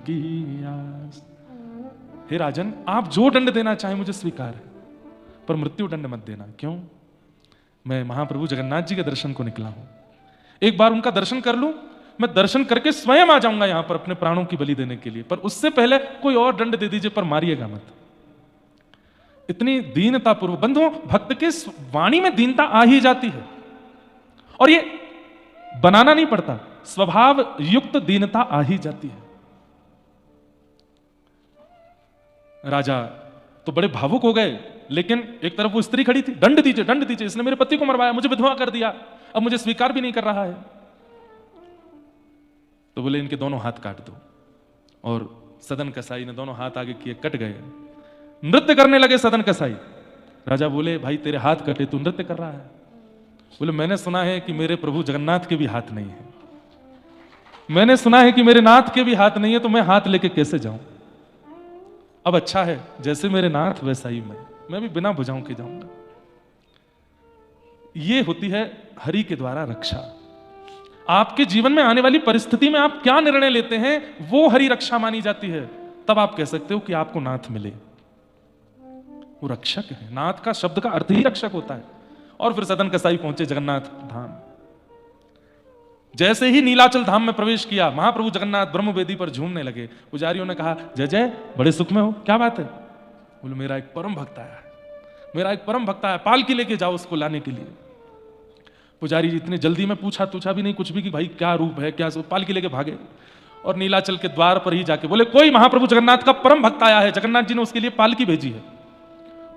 की आस। हे राजन, आप जो दंड देना चाहें मुझे स्वीकार है, पर मृत्यु दंड मत देना। क्यों? मैं महाप्रभु जगन्नाथ जी के दर्शन को निकला हूं। एक बार उनका दर्शन कर लूं, मैं दर्शन करके स्वयं आ जाऊंगा यहां पर अपने प्राणों की बलि देने के लिए, पर उससे पहले कोई और दंड दे दीजिए, पर मारिएगा मत। इतनी दीनता पूर्व। बंधुओं, भक्त के वाणी में दीनता आ ही जाती है, और ये बनाना नहीं पड़ता, स्वभाव युक्त दीनता आ ही जाती है। राजा तो बड़े भावुक हो गए, लेकिन एक तरफ वो स्त्री खड़ी थी, दंड दीजिए, दंड दीजिए, इसने मेरे पति को मरवाया, मुझे विधवा कर दिया, अब मुझे स्वीकार भी नहीं कर रहा है। तो बोले इनके दोनों हाथ काट दो, और सदन कसाई ने दोनों हाथ आगे किए, कट गए। नृत्य करने लगे सदन कसाई। राजा बोले भाई तेरे हाथ कटे, तू नृत्य कर रहा है? बोले मैंने सुना है कि मेरे प्रभु जगन्नाथ के भी हाथ नहीं है, मैंने सुना है कि मेरे नाथ के भी हाथ नहीं है, तो मैं हाथ लेके कैसे जाऊं? अब अच्छा है, जैसे मेरे नाथ वैसा ही मैं भी बिना बुझाऊं के जाऊंगा। ये होती है हरि के द्वारा रक्षा। आपके जीवन में आने वाली परिस्थिति में आप क्या निर्णय लेते हैं, वो हरि रक्षा मानी जाती है। तब आप कह सकते हो कि आपको नाथ मिले, वो रक्षक है। नाथ का शब्द का अर्थ ही रक्षक होता है। और फिर सदन कसाई पहुंचे जगन्नाथ धाम। जैसे ही नीलाचल धाम में प्रवेश किया, महाप्रभु जगन्नाथ ब्रह्मवेदी पर झूमने लगे। पुजारियों ने कहा जय जय, बड़े सुख में हो, क्या बात है? बोले मेरा एक परम भक्त आया है, मेरा एक परम भक्त आया, पालकी लेके जाओ उसको लाने के लिए। पुजारी जी इतने जल्दी में पूछा भी नहीं कुछ भी कि भाई क्या रूप है क्या, पालकी लेके भागे और नीलाचल के द्वार पर ही जाके बोले कोई महाप्रभु जगन्नाथ का परम भक्त आया है, जगन्नाथ जी ने उसके लिए पालकी भेजी है।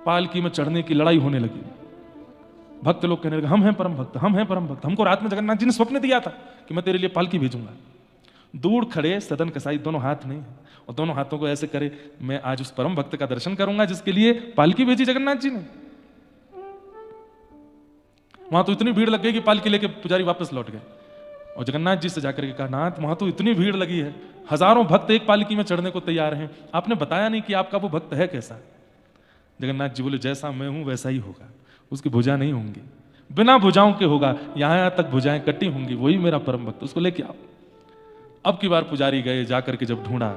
पालकी में चढ़ने की लड़ाई होने लगी। भक्त लोग कहने लगे हम हैं परम भक्त, हम हैं परम भक्त, हमको रात में जगन्नाथ जी ने स्वप्न दिया था कि मैं तेरे लिए पालकी भेजूंगा। दूर खड़े सदन कसाई, दोनों हाथ नहीं और दोनों हाथों को ऐसे करे, मैं आज उस परम भक्त का दर्शन करूंगा जिसके लिए पालकी भेजी जगन्नाथ जी ने। वहां तो इतनी भीड़ लग गई कि पालकी लेके पुजारी वापस लौट गए और जगन्नाथ जी से जाकर के कहा, नाथ वहां तो इतनी भीड़ लगी है, हजारों भक्त एक पालकी में चढ़ने को तैयार हैं, आपने बताया नहीं कि आपका वो भक्त है कैसा। जगन्नाथ जी बोले, जैसा मैं हूं वैसा ही होगा, उसकी भुजा नहीं होंगी, बिना भुजाओं के होगा, यहां तक भुजाएं कटी होंगी, वही मेरा परम भक्त, उसको लेके आओ। अब की बार पुजारी गए, जाकर के जब ढूंढा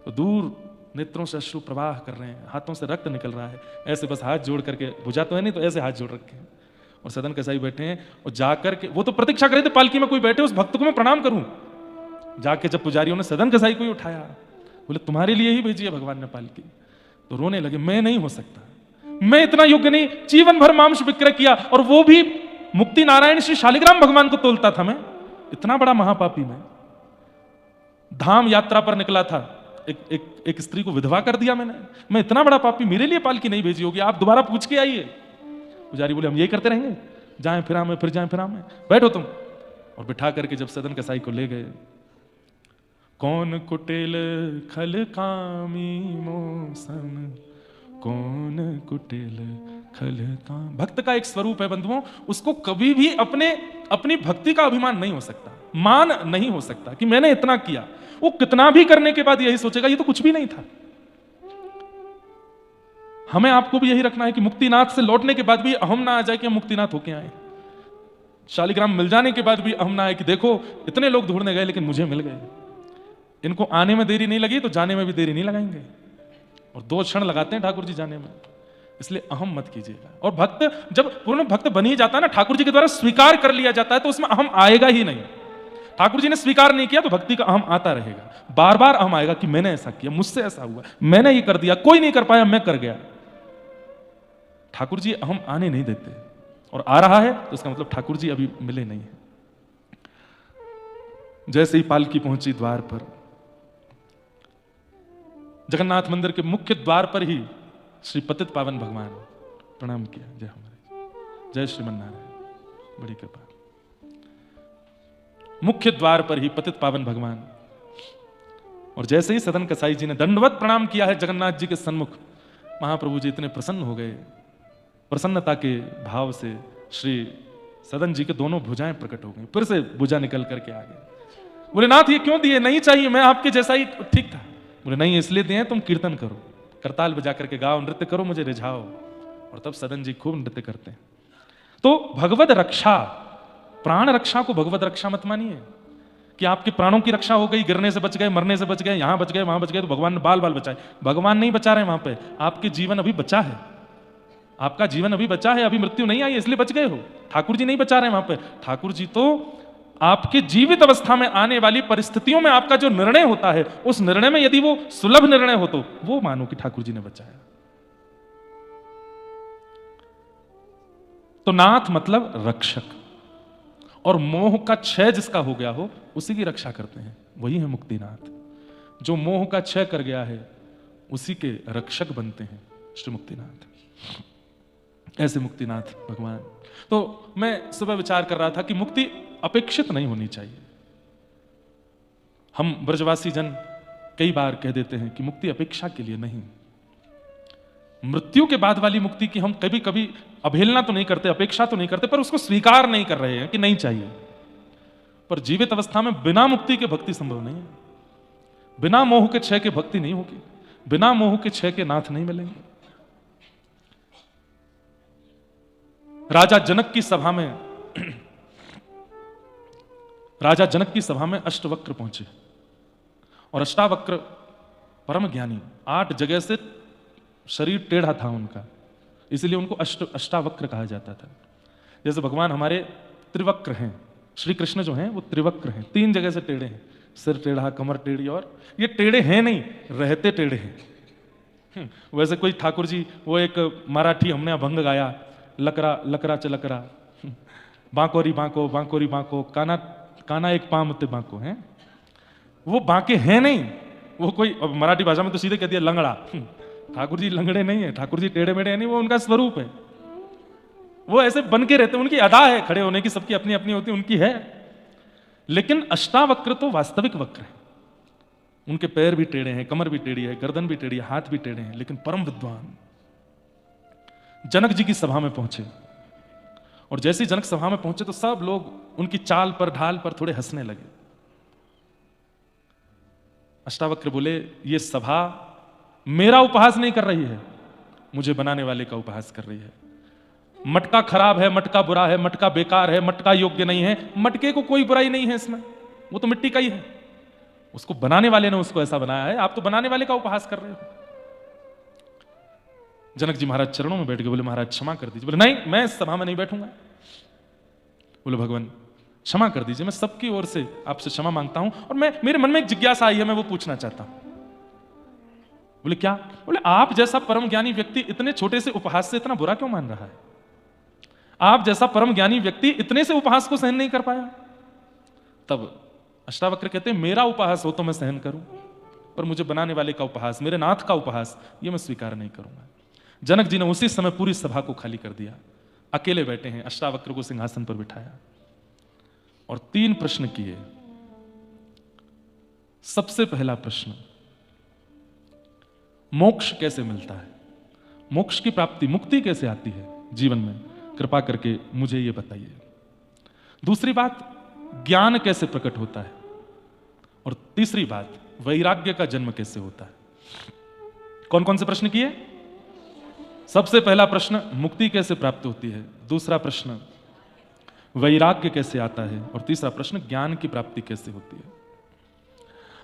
तो दूर नेत्रों से अश्रु प्रवाह कर रहे हैं, हाथों से रक्त निकल रहा है, ऐसे बस हाथ जोड़ करके, भुजा तो है नहीं तो ऐसे हाथ जोड़ रखे हैं और सदन कसाई बैठे हैं और जाकर के वो तो प्रतीक्षा कर रहे थे पालकी में कोई बैठे उस भक्त को मैं प्रणाम करूं। जाके जब पुजारियों ने सदन कसाई को ही उठाया, बोले तुम्हारे लिए ही भेजी है भगवान ने पालकी, तो रोने लगे, मैं नहीं हो सकता, मैं इतना योग्य नहीं, जीवन भर मांस विक्रय किया और वो भी मुक्ति नारायण श्री शालिग्राम भगवान को तोलता था, मैं इतना बड़ा महापापी, धाम यात्रा पर निकला था, एक स्त्री को विधवा कर दिया मैंने, मैं इतना बड़ा पापी, मेरे लिए पालकी नहीं भेजी होगी, आप दोबारा पूछ के आइए। पुजारी बोले, हम यही करते रहेंगे, जाएं फिर हमें, फिर जाएं फिर हमें, बैठो तुम। और बिठा करके जब सदन कसाई को ले गए, कौन कुटिल खल कामी मौसम, कौन कुटिल खल काम। भक्त का एक स्वरूप है बंधुओं, उसको कभी भी अपनी भक्ति का अभिमान नहीं हो सकता, मान नहीं हो सकता कि मैंने इतना किया। वो कितना भी करने के बाद यही सोचेगा ये तो कुछ भी नहीं था। हमें आपको भी यही रखना है कि मुक्तिनाथ से लौटने के बाद भी अहम ना आ जाए कि हम मुक्तिनाथ होके आए, शालिग्राम मिल जाने के बाद भी अहम ना आए कि देखो इतने लोग ढूंढने गए लेकिन मुझे मिल गए, इनको आने में देरी नहीं लगी तो जाने में भी देरी नहीं लगाएंगे, और 2 क्षण लगाते हैं ठाकुर जी जाने में, इसलिए अहम मत कीजिएगा। और भक्त जब पूर्ण भक्त बन ही जाता है ना, ठाकुर जी के द्वारा स्वीकार कर लिया जाता है, तो उसमें अहम आएगा ही नहीं। ठाकुर जी ने स्वीकार नहीं किया तो भक्ति का अहम आता रहेगा, बार बार अहम आएगा कि मैंने ऐसा किया, मुझसे ऐसा हुआ, मैंने ये कर दिया, कोई नहीं कर पाया, मैं कर गया। ठाकुर जी अहम आने नहीं देते, और आ रहा है तो इसका मतलब ठाकुर जी अभी मिले नहीं है। जैसे ही पालकी पहुंची द्वार पर, जगन्नाथ मंदिर के मुख्य द्वार पर ही श्री पतित पावन भगवान प्रणाम किया, जय हमारे जय श्रीमन नारायण, बड़ी कृपा। मुख्य द्वार पर ही पतित पावन भगवान, और जैसे ही सदन कसाई जी ने दंडवत प्रणाम किया है जगन्नाथ जी के सन्मुख, महाप्रभु जी इतने प्रसन्न हो गए, प्रसन्नता के भाव से श्री सदन जी के दोनों भुजाएं प्रकट हो गई, फिर से भुजा निकल करके आ गए। बोले, नाथ ये क्यों दिए, नहीं चाहिए, मैं आपके जैसा ही ठीक था। बोले, नहीं इसलिए दिए तुम कीर्तन करो, करताल बजा करके गाओ, नृत्य करो, मुझे रिझाओ। और तब सदन जी खूब नृत्य करते हैं। तो भगवद रक्षा, प्राण रक्षा को भगवद रक्षा मत मानिए कि आपके प्राणों की रक्षा हो गई, गिरने से बच गए, मरने से बच गए, यहां बच गए, वहां बच गए, तो भगवान ने बाल बाल बचाए। भगवान नहीं बचा रहे वहां पे, आपके जीवन अभी बचा है, आपका जीवन अभी बचा है, अभी मृत्यु नहीं आई इसलिए बच गए हो। ठाकुर जी नहीं बचा रहे वहां पे, ठाकुर जी तो आपके जीवित अवस्था में आने वाली परिस्थितियों में आपका जो निर्णय होता है, उस निर्णय में यदि वो सुलभ निर्णय हो तो वो मानो कि ठाकुर जी ने बचाया। तो नाथ मतलब रक्षक, और मोह का क्षय जिसका हो गया हो उसी की रक्षा करते हैं, वही है मुक्तिनाथ। जो मोह का क्षय कर गया है उसी के रक्षक बनते हैं श्री मुक्तिनाथ। ऐसे मुक्तिनाथ भगवान। तो मैं सुबह विचार कर रहा था कि मुक्ति अपेक्षित नहीं होनी चाहिए। हम ब्रजवासी जन कई बार कह देते हैं कि मुक्ति अपेक्षा के लिए नहीं, मृत्यु के बाद वाली मुक्ति की हम कभी कभी अवहेलना तो नहीं करते, अपेक्षा तो नहीं करते, पर उसको स्वीकार नहीं कर रहे हैं कि नहीं चाहिए। पर जीवित अवस्था में बिना मुक्ति के भक्ति संभव नहीं है, बिना मोह के क्षय के भक्ति नहीं होगी, बिना मोह के क्षय के नाथ नहीं मिलेंगे। राजा जनक की सभा में राजा जनक की सभा में अष्टवक्र पहुंचे, और अष्टावक्र परम ज्ञानी, 8 जगह से शरीर टेढ़ा था उनका, इसलिए उनको अष्टावक्र कहा जाता था। जैसे भगवान हमारे त्रिवक्र हैं, श्री कृष्ण जो हैं वो त्रिवक्र हैं, 3 जगह से टेढ़े हैं, सिर टेढ़ा, कमर टेढ़ी, और ये टेढ़े हैं नहीं, रहते टेढ़े हैं। वैसे कोई ठाकुर जी, वो एक मराठी हमने अभंग गाया, लकरा लकरा च लकरा, बांकोरी बांको, बांकोरी बांको, काना काना एक पाम ते बांको है, वो बांके हैं नहीं, वो कोई मराठी भाषा में तो सीधे कह दिया लंगड़ा। ठाकुर जी लंगड़े नहीं है, ठाकुर जी टेढ़े मेढ़े नहीं, वो उनका स्वरूप है, वो ऐसे बन के रहते, उनकी अदा है खड़े होने की, सबकी अपनी अपनी होती, उनकी है। लेकिन अष्टावक्र तो वास्तविक वक्र है। उनके पैर भी टेढ़े हैं, कमर भी टेढ़ी है, गर्दन भी टेढ़ी है, हाथ भी टेढ़े हैं, लेकिन परम विद्वान। जनक जी की सभा में पहुंचे और जैसे ही जनक सभा में पहुंचे तो सब लोग उनकी चाल पर, ढाल पर थोड़े हंसने लगे। अष्टावक्र बोले, ये सभा मेरा उपहास नहीं कर रही है, मुझे बनाने वाले का उपहास कर रही है। मटका खराब है, मटका बुरा है, मटका बेकार है, मटका योग्य नहीं है, मटके को कोई बुराई नहीं है इसमें, वो तो मिट्टी का ही है। उसको बनाने वाले ने उसको ऐसा बनाया है, आप तो बनाने वाले का उपहास कर रहे हो। जनक जी महाराज चरणों में बैठ गए, बोले महाराज क्षमा कर दीजिए। बोले नहीं, मैं इस सभा में नहीं बैठूंगा। बोले भगवान क्षमा कर दीजिए, मैं सबकी ओर से आपसे क्षमा मांगता हूं, और मेरे मन में एक जिज्ञासा आई है, मैं वो पूछना चाहता हूं। बोले क्या? बोले आप जैसा परम ज्ञानी व्यक्ति इतने छोटे से उपहास से इतना बुरा क्यों मान रहा है? आप जैसा परम ज्ञानी व्यक्ति इतने से उपहास को सहन नहीं कर पाया। तब अष्टावक्र कहते हैं, मेरा उपहास हो तो मैं सहन करूं, पर मुझे बनाने वाले का उपहास, मेरे नाथ का उपहास, ये मैं स्वीकार नहीं करूंगा। जनक जी ने उसी समय पूरी सभा को खाली कर दिया, अकेले बैठे हैं, अष्टावक्र को सिंहासन पर बिठाया और 3 प्रश्न किए। सबसे पहला प्रश्न, मोक्ष कैसे मिलता है? मोक्ष की प्राप्ति, मुक्ति कैसे आती है जीवन में? कृपा करके मुझे यह बताइए। दूसरी बात, ज्ञान कैसे प्रकट होता है? और तीसरी बात, वैराग्य का जन्म कैसे होता है? कौन कौन से प्रश्न किए? सबसे पहला प्रश्न, मुक्ति कैसे प्राप्त होती है। दूसरा प्रश्न, वैराग्य कैसे आता है। और तीसरा प्रश्न, ज्ञान की प्राप्ति कैसे होती है।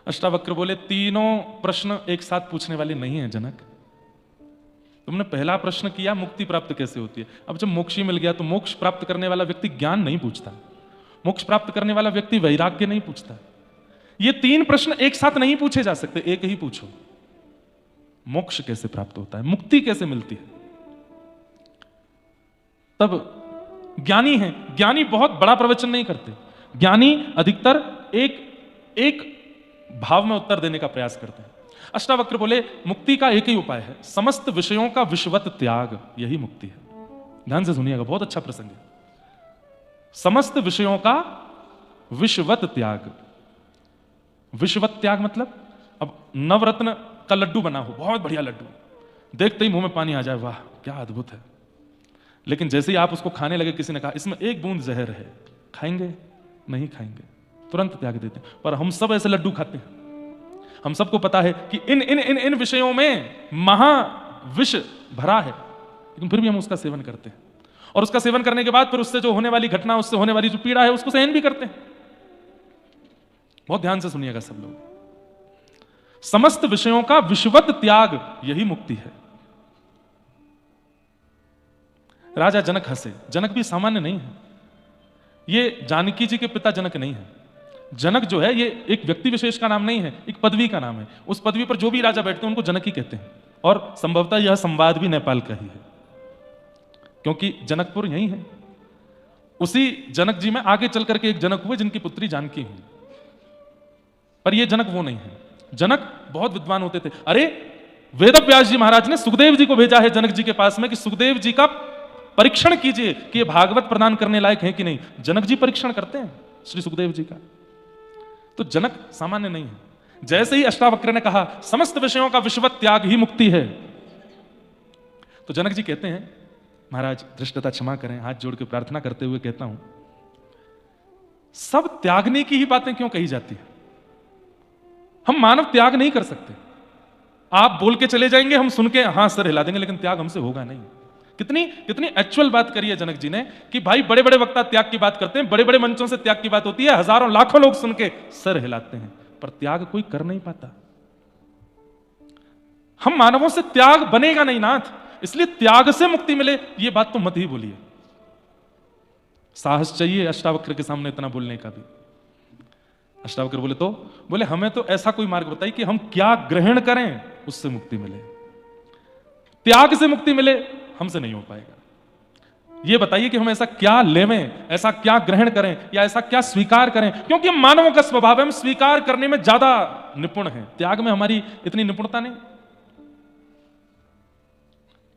अष्टावक्र बोले, तीनों प्रश्न एक साथ पूछने वाले नहीं है जनक। तुमने पहला प्रश्न किया, मुक्ति प्राप्त कैसे होती है। अब जब मोक्ष ही मिल गया तो मोक्ष प्राप्त करने वाला व्यक्ति ज्ञान नहीं पूछता, मोक्ष प्राप्त करने वाला व्यक्ति वैराग्य नहीं पूछता। ये 3 प्रश्न एक साथ नहीं पूछे जा सकते, एक ही पूछो, मोक्ष कैसे प्राप्त होता है, मुक्ति कैसे मिलती है। तब ज्ञानी है, ज्ञानी बहुत बड़ा प्रवचन नहीं करते, ज्ञानी अधिकतर एक भाव में उत्तर देने का प्रयास करते हैं। अष्टावक्र बोले, मुक्ति का एक ही उपाय है, समस्त विषयों का विषवत त्याग, यही मुक्ति है। ध्यान से सुनिएगा, बहुत अच्छा प्रसंग है। समस्त विषयों का विषवत त्याग। विषवत त्याग मतलब, अब नवरत्न का लड्डू बना हो, बहुत बढ़िया लड्डू, देखते ही मुंह में पानी आ जाए, वाह क्या अद्भुत है, लेकिन जैसे ही आप उसको खाने लगे, किसी ने कहा इसमें 1 बूंद जहर है, खाएंगे? नहीं खाएंगे, तुरंत त्याग देते हैं। पर हम सब ऐसे लड्डू खाते हैं, हम सबको पता है कि इन विषयों में महाविष भरा है, लेकिन फिर भी हम उसका सेवन करते हैं, और उसका सेवन करने के बाद फिर उससे जो होने वाली घटना, उससे होने वाली जो पीड़ा है, उसको सहन भी करते हैं। बहुत ध्यान से सुनिएगा सब लोग, समस्त विषयों का विषवत त्याग, यही मुक्ति है। राजा जनक हंसे। जनक भी सामान्य नहीं है, ये जानकी जी के पिता जनक नहीं है। जनक जो है, ये एक व्यक्ति विशेष का नाम नहीं है, एक पदवी का नाम है। उस पदवी पर जो भी राजा बैठते हैं उनको जनक ही कहते हैं, और संभवतः यह संवाद भी नेपाल का ही है, क्योंकि जनकपुर यही है। उसी जनक जी में आगे चल करके एक जनक हुए जिनकी पुत्री जानकी हुई, पर यह जनक वो नहीं है। जनक बहुत विद्वान होते थे। अरे वेदव्यास जी महाराज ने सुखदेव जी को भेजा है जनक जी के पास में कि सुखदेव जी का परीक्षण कीजिए कि ये भागवत प्रदान करने लायक है कि नहीं। जनक जी परीक्षण करते हैं श्री सुखदेव जी का। तो जनक सामान्य नहीं है। जैसे ही अष्टावक्र ने कहा समस्त विषयों का विषवत त्याग ही मुक्ति है, तो जनक जी कहते हैं, महाराज धृष्टता क्षमा करें, हाथ जोड़ के प्रार्थना करते हुए कहता हूं, सब त्यागने की ही बातें क्यों कही जाती है? हम मानव त्याग नहीं कर सकते। आप बोल के चले जाएंगे, हम सुन के हाँ सर हिला देंगे, लेकिन त्याग हमसे होगा नहीं। कितनी एक्चुअल बात करी है जनक जी ने कि भाई बड़े बड़े वक्ता त्याग की बात करते हैं, बड़े बड़े मंचों से त्याग की बात होती है, हजारों लाखों लोग सुन के सर हिलाते हैं, पर त्याग कोई कर नहीं पाता। हम मानवों से त्याग बनेगा नहीं नाथ, इसलिए त्याग से मुक्ति मिले ये बात तो मत ही बोलिए। साहस चाहिए अष्टावक्र के सामने इतना बोलने का भी। अष्टावक्र बोले तो बोले हमें तो ऐसा कोई मार्ग बताइए कि हम क्या ग्रहण करें उससे मुक्ति मिले। त्याग से मुक्ति मिले हमसे नहीं हो पाएगा। ये बताइए कि हम ऐसा क्या लेवें, ऐसा क्या ग्रहण करें, या ऐसा क्या स्वीकार करें, क्योंकि हम मानवों का स्वभाव है, हम स्वीकार करने में ज्यादा निपुण हैं, त्याग में हमारी इतनी निपुणता नहीं।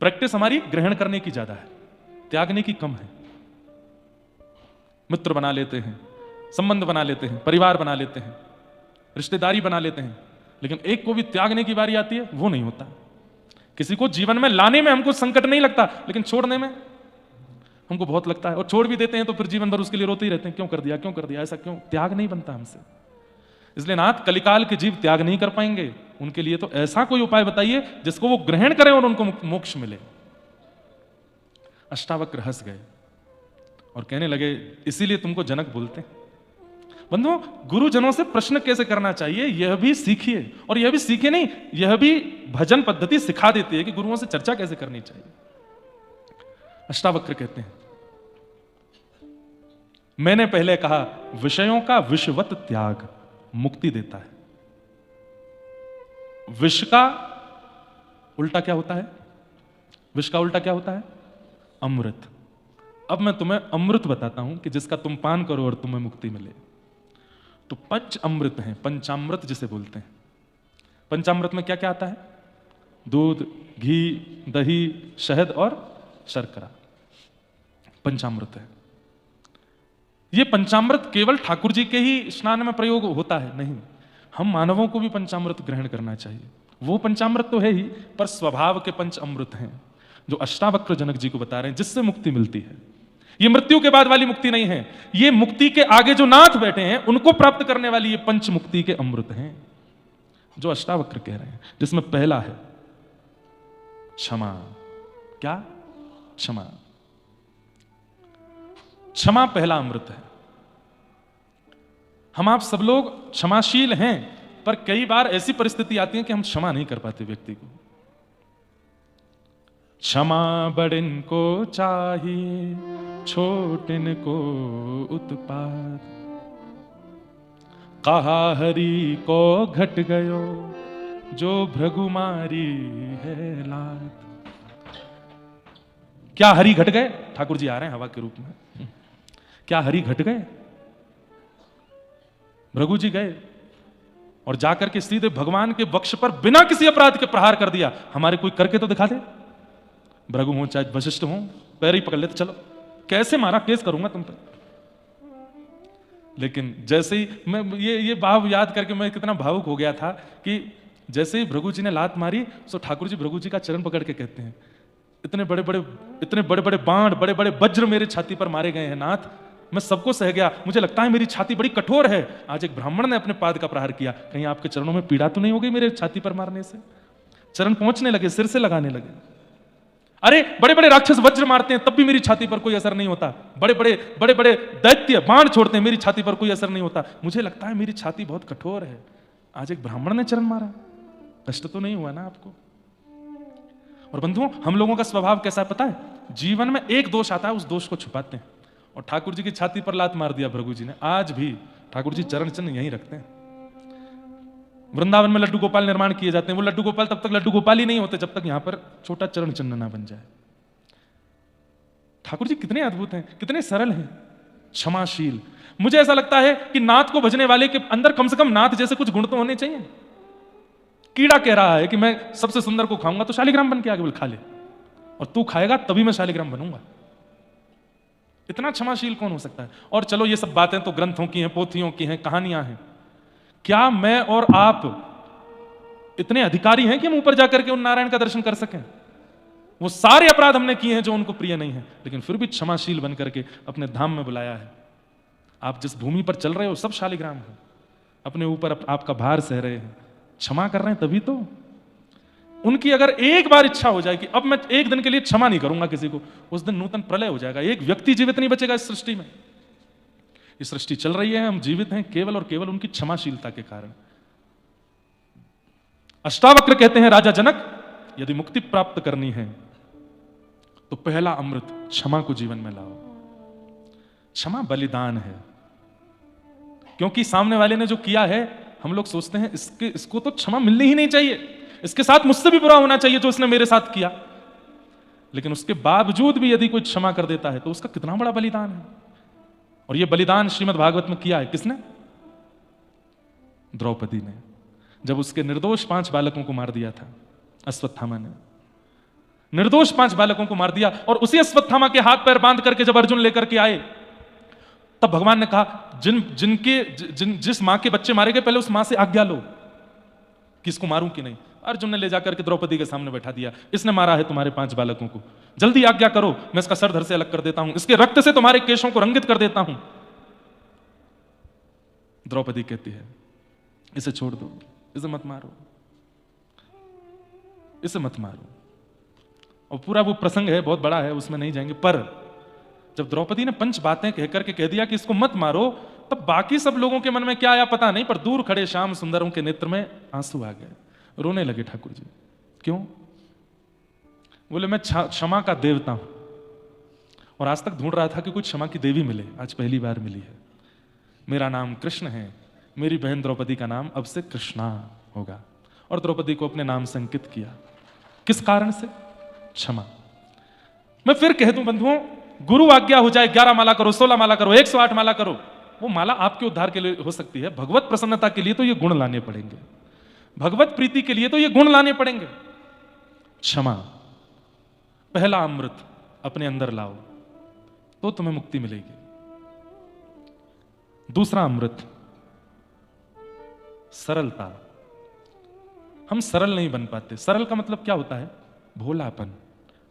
प्रैक्टिस हमारी ग्रहण करने की ज्यादा है, त्यागने की कम है। मित्र बना लेते हैं, संबंध बना लेते हैं, परिवार बना लेते हैं, रिश्तेदारी बना लेते हैं, लेकिन एक को भी त्यागने की बारी आती है, वो नहीं होता। किसी को जीवन में लाने में हमको संकट नहीं लगता, लेकिन छोड़ने में हमको बहुत लगता है। और छोड़ भी देते हैं तो फिर जीवन भर उसके लिए रोते ही रहते हैं, क्यों कर दिया, क्यों कर दिया, ऐसा क्यों। त्याग नहीं बनता हमसे। इसलिए नाथ, कलिकाल के जीव त्याग नहीं कर पाएंगे, उनके लिए तो ऐसा कोई उपाय बताइए जिसको वो ग्रहण करें और उनको मोक्ष मिले। अष्टावक्र हंस गए और कहने लगे, इसीलिए तुमको जनक बोलते हैं। बंधुओं, गुरुजनों से प्रश्न कैसे करना चाहिए यह भी सीखिए, और यह भी सीखे नहीं, यह भी भजन पद्धति सिखा देती है कि गुरुओं से चर्चा कैसे करनी चाहिए। अष्टावक्र कहते हैं, मैंने पहले कहा विषयों का विषवत त्याग मुक्ति देता है। विष का उल्टा क्या होता है? विष का उल्टा क्या होता है? अमृत। अब मैं तुम्हें अमृत बताता हूं कि जिसका तुम पान करो और तुम्हें मुक्ति मिले। तो पंच अमृत हैं, पंचामृत जिसे बोलते हैं। पंचामृत में क्या क्या आता है? दूध, घी, दही, शहद और शर्करा पंचामृत है। ये पंचामृत केवल ठाकुर जी के ही स्नान में प्रयोग होता है? नहीं, हम मानवों को भी पंचामृत ग्रहण करना चाहिए। वो पंचामृत तो है ही, पर स्वभाव के पंच अमृत हैं जो अष्टावक्र जनक जी को बता रहे हैं, जिससे मुक्ति मिलती है। ये मृत्यु के बाद वाली मुक्ति नहीं है, ये मुक्ति के आगे जो नाथ बैठे हैं उनको प्राप्त करने वाली ये पंच मुक्ति के अमृत हैं जो अष्टावक्र कह रहे हैं। जिसमें पहला है क्षमा। क्या? क्षमा। क्षमा पहला अमृत है। हम आप सब लोग क्षमाशील हैं, पर कई बार ऐसी परिस्थिति आती है कि हम क्षमा नहीं कर पाते व्यक्ति को। क्षमा बड़िन को चाहिए, छोटिन को उत्पात। कहा हरि को घट गयो, जो भृगुमारी है लात। क्या हरि घट गए? ठाकुर जी आ रहे हैं हवा के रूप में। क्या हरि घट गए? भृगु जी गए और जाकर के सीधे भगवान के वक्ष पर बिना किसी अपराध के प्रहार कर दिया। हमारे कोई करके तो दिखा दे। भृगु हो चाहे वशिष्ठ हो, पैर ही पकड़ लेते, चलो कैसे मारा, केस करूंगा तुम पर। लेकिन जैसे ही मैं ये भाव याद करके मैं कितना भावुक हो गया था कि जैसे ही भृगु जी ने लात मारी तो ठाकुर जी भृगु जी का चरण पकड़ के कहते हैं, इतने बड़े बड़े बाण, बड़े बड़े वज्र मेरे छाती पर मारे गए हैं नाथ, मैं सबको सह गया। मुझे लगता है मेरी छाती बड़ी कठोर है। आज एक ब्राह्मण ने अपने पाद का प्रहार किया, कहीं आपके चरणों में पीड़ा तो नहीं हो गई मेरे छाती पर मारने से? चरण पहुंचने लगे, सिर से लगाने लगे। अरे बड़े बड़े राक्षस वज्र मारते हैं तब भी मेरी छाती पर कोई असर नहीं होता। बड़े बड़े दैत्य बाण छोड़ते हैं, मेरी छाती पर कोई असर नहीं होता। मुझे लगता है मेरी छाती बहुत कठोर है। आज एक ब्राह्मण ने चरण मारा, कष्ट तो नहीं हुआ ना आपको? और बंधुओं, हम लोगों का स्वभाव कैसा है पता है? जीवन में एक दोष आता है, उस दोष को छुपाते हैं। और ठाकुर जी की छाती पर लात मार दिया भृगु जी ने। आज भी ठाकुर जी चरण चिन्ह यहीं रखते हैं। वृंदावन में लड्डू गोपाल निर्माण किए जाते हैं। वो लड्डू गोपाल तब तक लड्डू गोपाल ही नहीं होते जब तक यहां पर छोटा चरण चिन्ह ना बन जाए। ठाकुर जी कितने अद्भुत हैं, कितने सरल हैं, क्षमाशील। मुझे ऐसा लगता है कि नाथ को भजने वाले के अंदर कम से कम नाथ जैसे कुछ गुण तो होने चाहिए। कीड़ा कह रहा है कि मैं सबसे सुंदर को खाऊंगा, तो शालिग्राम बन के आगे बोल खा ले, और तू खाएगा तभी मैं शालिग्राम बनूंगा। इतना क्षमाशील कौन हो सकता है? और चलो ये सब बातें तो ग्रंथों की हैं, पोथियों की हैं, कहानियां हैं। क्या मैं और आप इतने अधिकारी हैं कि हम ऊपर जाकर के उन नारायण का दर्शन कर सकें? वो सारे अपराध हमने किए हैं जो उनको प्रिय नहीं है, लेकिन फिर भी क्षमाशील बन करके अपने धाम में बुलाया है। आप जिस भूमि पर चल रहे हो सब शालिग्राम है। अपने ऊपर आपका भार सह रहे हैं, क्षमा कर रहे हैं तभी तो। उनकी अगर एक बार इच्छा हो जाए कि अब मैं एक दिन के लिए क्षमा नहीं करूंगा किसी को, उस दिन नूतन प्रलय हो जाएगा। एक व्यक्ति जीवित नहीं बचेगा इस सृष्टि में। ये सृष्टि चल रही है, हम जीवित हैं केवल और केवल उनकी क्षमाशीलता के कारण। अष्टावक्र कहते हैं, राजा जनक, यदि मुक्ति प्राप्त करनी है तो पहला अमृत क्षमा को जीवन में लाओ। क्षमा बलिदान है, क्योंकि सामने वाले ने जो किया है हम लोग सोचते हैं इसको तो क्षमा मिलनी ही नहीं चाहिए, इसके साथ मुझसे भी बुरा होना चाहिए जो इसने मेरे साथ किया। लेकिन उसके बावजूद भी यदि कोई क्षमा कर देता है तो उसका कितना बड़ा बलिदान है। और यह बलिदान श्रीमद् भागवत में किया है किसने? द्रौपदी ने, जब उसके निर्दोष 5 बालकों को मार दिया था। अश्वत्थामा ने निर्दोष 5 बालकों को मार दिया, और उसी अश्वत्थामा के हाथ पैर बांध करके जब अर्जुन लेकर के आए, तब भगवान ने कहा जिस मां के बच्चे मारे गए पहले उस मां से आज्ञा लो कि इसको मारूं कि नहीं। अर्जुन ने ले जाकर के द्रौपदी के सामने बैठा दिया, इसने मारा है तुम्हारे 5 बालकों को, जल्दी आज्ञा करो, मैं इसका सर धड़ से अलग कर देता हूं, इसके रक्त से तुम्हारे केशों को रंगित कर देता हूं। द्रौपदी कहती है इसे छोड़ दो, इसे मत मारो, इसे मत मारो। और पूरा वो प्रसंग है, बहुत बड़ा है, उसमें नहीं जाएंगे। पर जब द्रौपदी ने 5 बातें कहकर के कह दिया कि इसको मत मारो, तब बाकी सब लोगों के मन में क्या आया पता नहीं, पर दूर खड़े श्याम सुंदरों के नेत्र में आंसू आ गए, रोने लगे ठाकुर जी। क्यों? बोले मैं क्षमा का देवता हूं और आज तक ढूंढ रहा था कि कुछ क्षमा की देवी मिले, आज पहली बार मिली है। मेरा नाम कृष्ण है, मेरी बहन द्रौपदी का नाम अब से कृष्णा होगा। और द्रौपदी को अपने नाम से अंकित किया। किस कारण से? क्षमा। मैं फिर कह दूं बंधुओं, गुरु आज्ञा हो जाए 11 माला करो, 16 माला करो, 108 माला करो, वो माला आपके उद्धार के लिए हो सकती है। भगवत प्रसन्नता के लिए तो ये गुण लाने पड़ेंगे, भगवत प्रीति के लिए तो ये गुण लाने पड़ेंगे। क्षमा पहला अमृत अपने अंदर लाओ तो तुम्हें मुक्ति मिलेगी। दूसरा अमृत सरलता। हम सरल नहीं बन पाते। सरल का मतलब क्या होता है? भोलापन,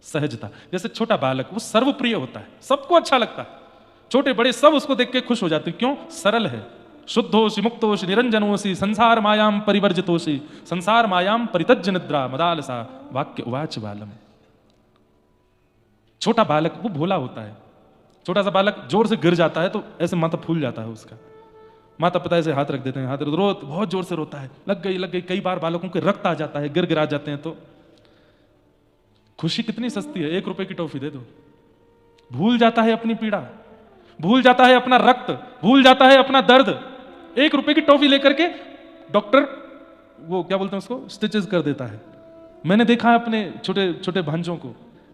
सहजता। जैसे छोटा बालक, वो सर्वप्रिय होता है, सबको अच्छा लगता है, छोटे बड़े सब उसको देख के खुश हो जाते हैं। क्यों? सरल है। शुद्धोषि मुक्तोषि निरंजनोषि संसार मायाम परिवर्जितोषि संसार मायाम परितज्य निद्रा मदालसा वाक्य उवाच बालम। छोटा बालक वो भोला होता है। छोटा सा बालक जोर से गिर जाता है तो ऐसे माथा फूल जाता है उसका, माता पिता ऐसे हाथ रख देते हैं, हाथ बहुत जोर से रोता है, लग गई। कई बार बालकों के रक्त आ जाता है, गिरा जाते हैं। तो खुशी कितनी सस्ती है, 1 रुपए की टॉफी दे दो, भूल जाता है अपनी पीड़ा, भूल जाता है अपना रक्त, भूल जाता है अपना दर्द। 1 रुपए की टॉफी लेकर के डॉक्टर वो क्या बोलते हैं उसको, स्टिचेस कर देता है। मैंने देखा है अपने छोटे छोटे भांजों को,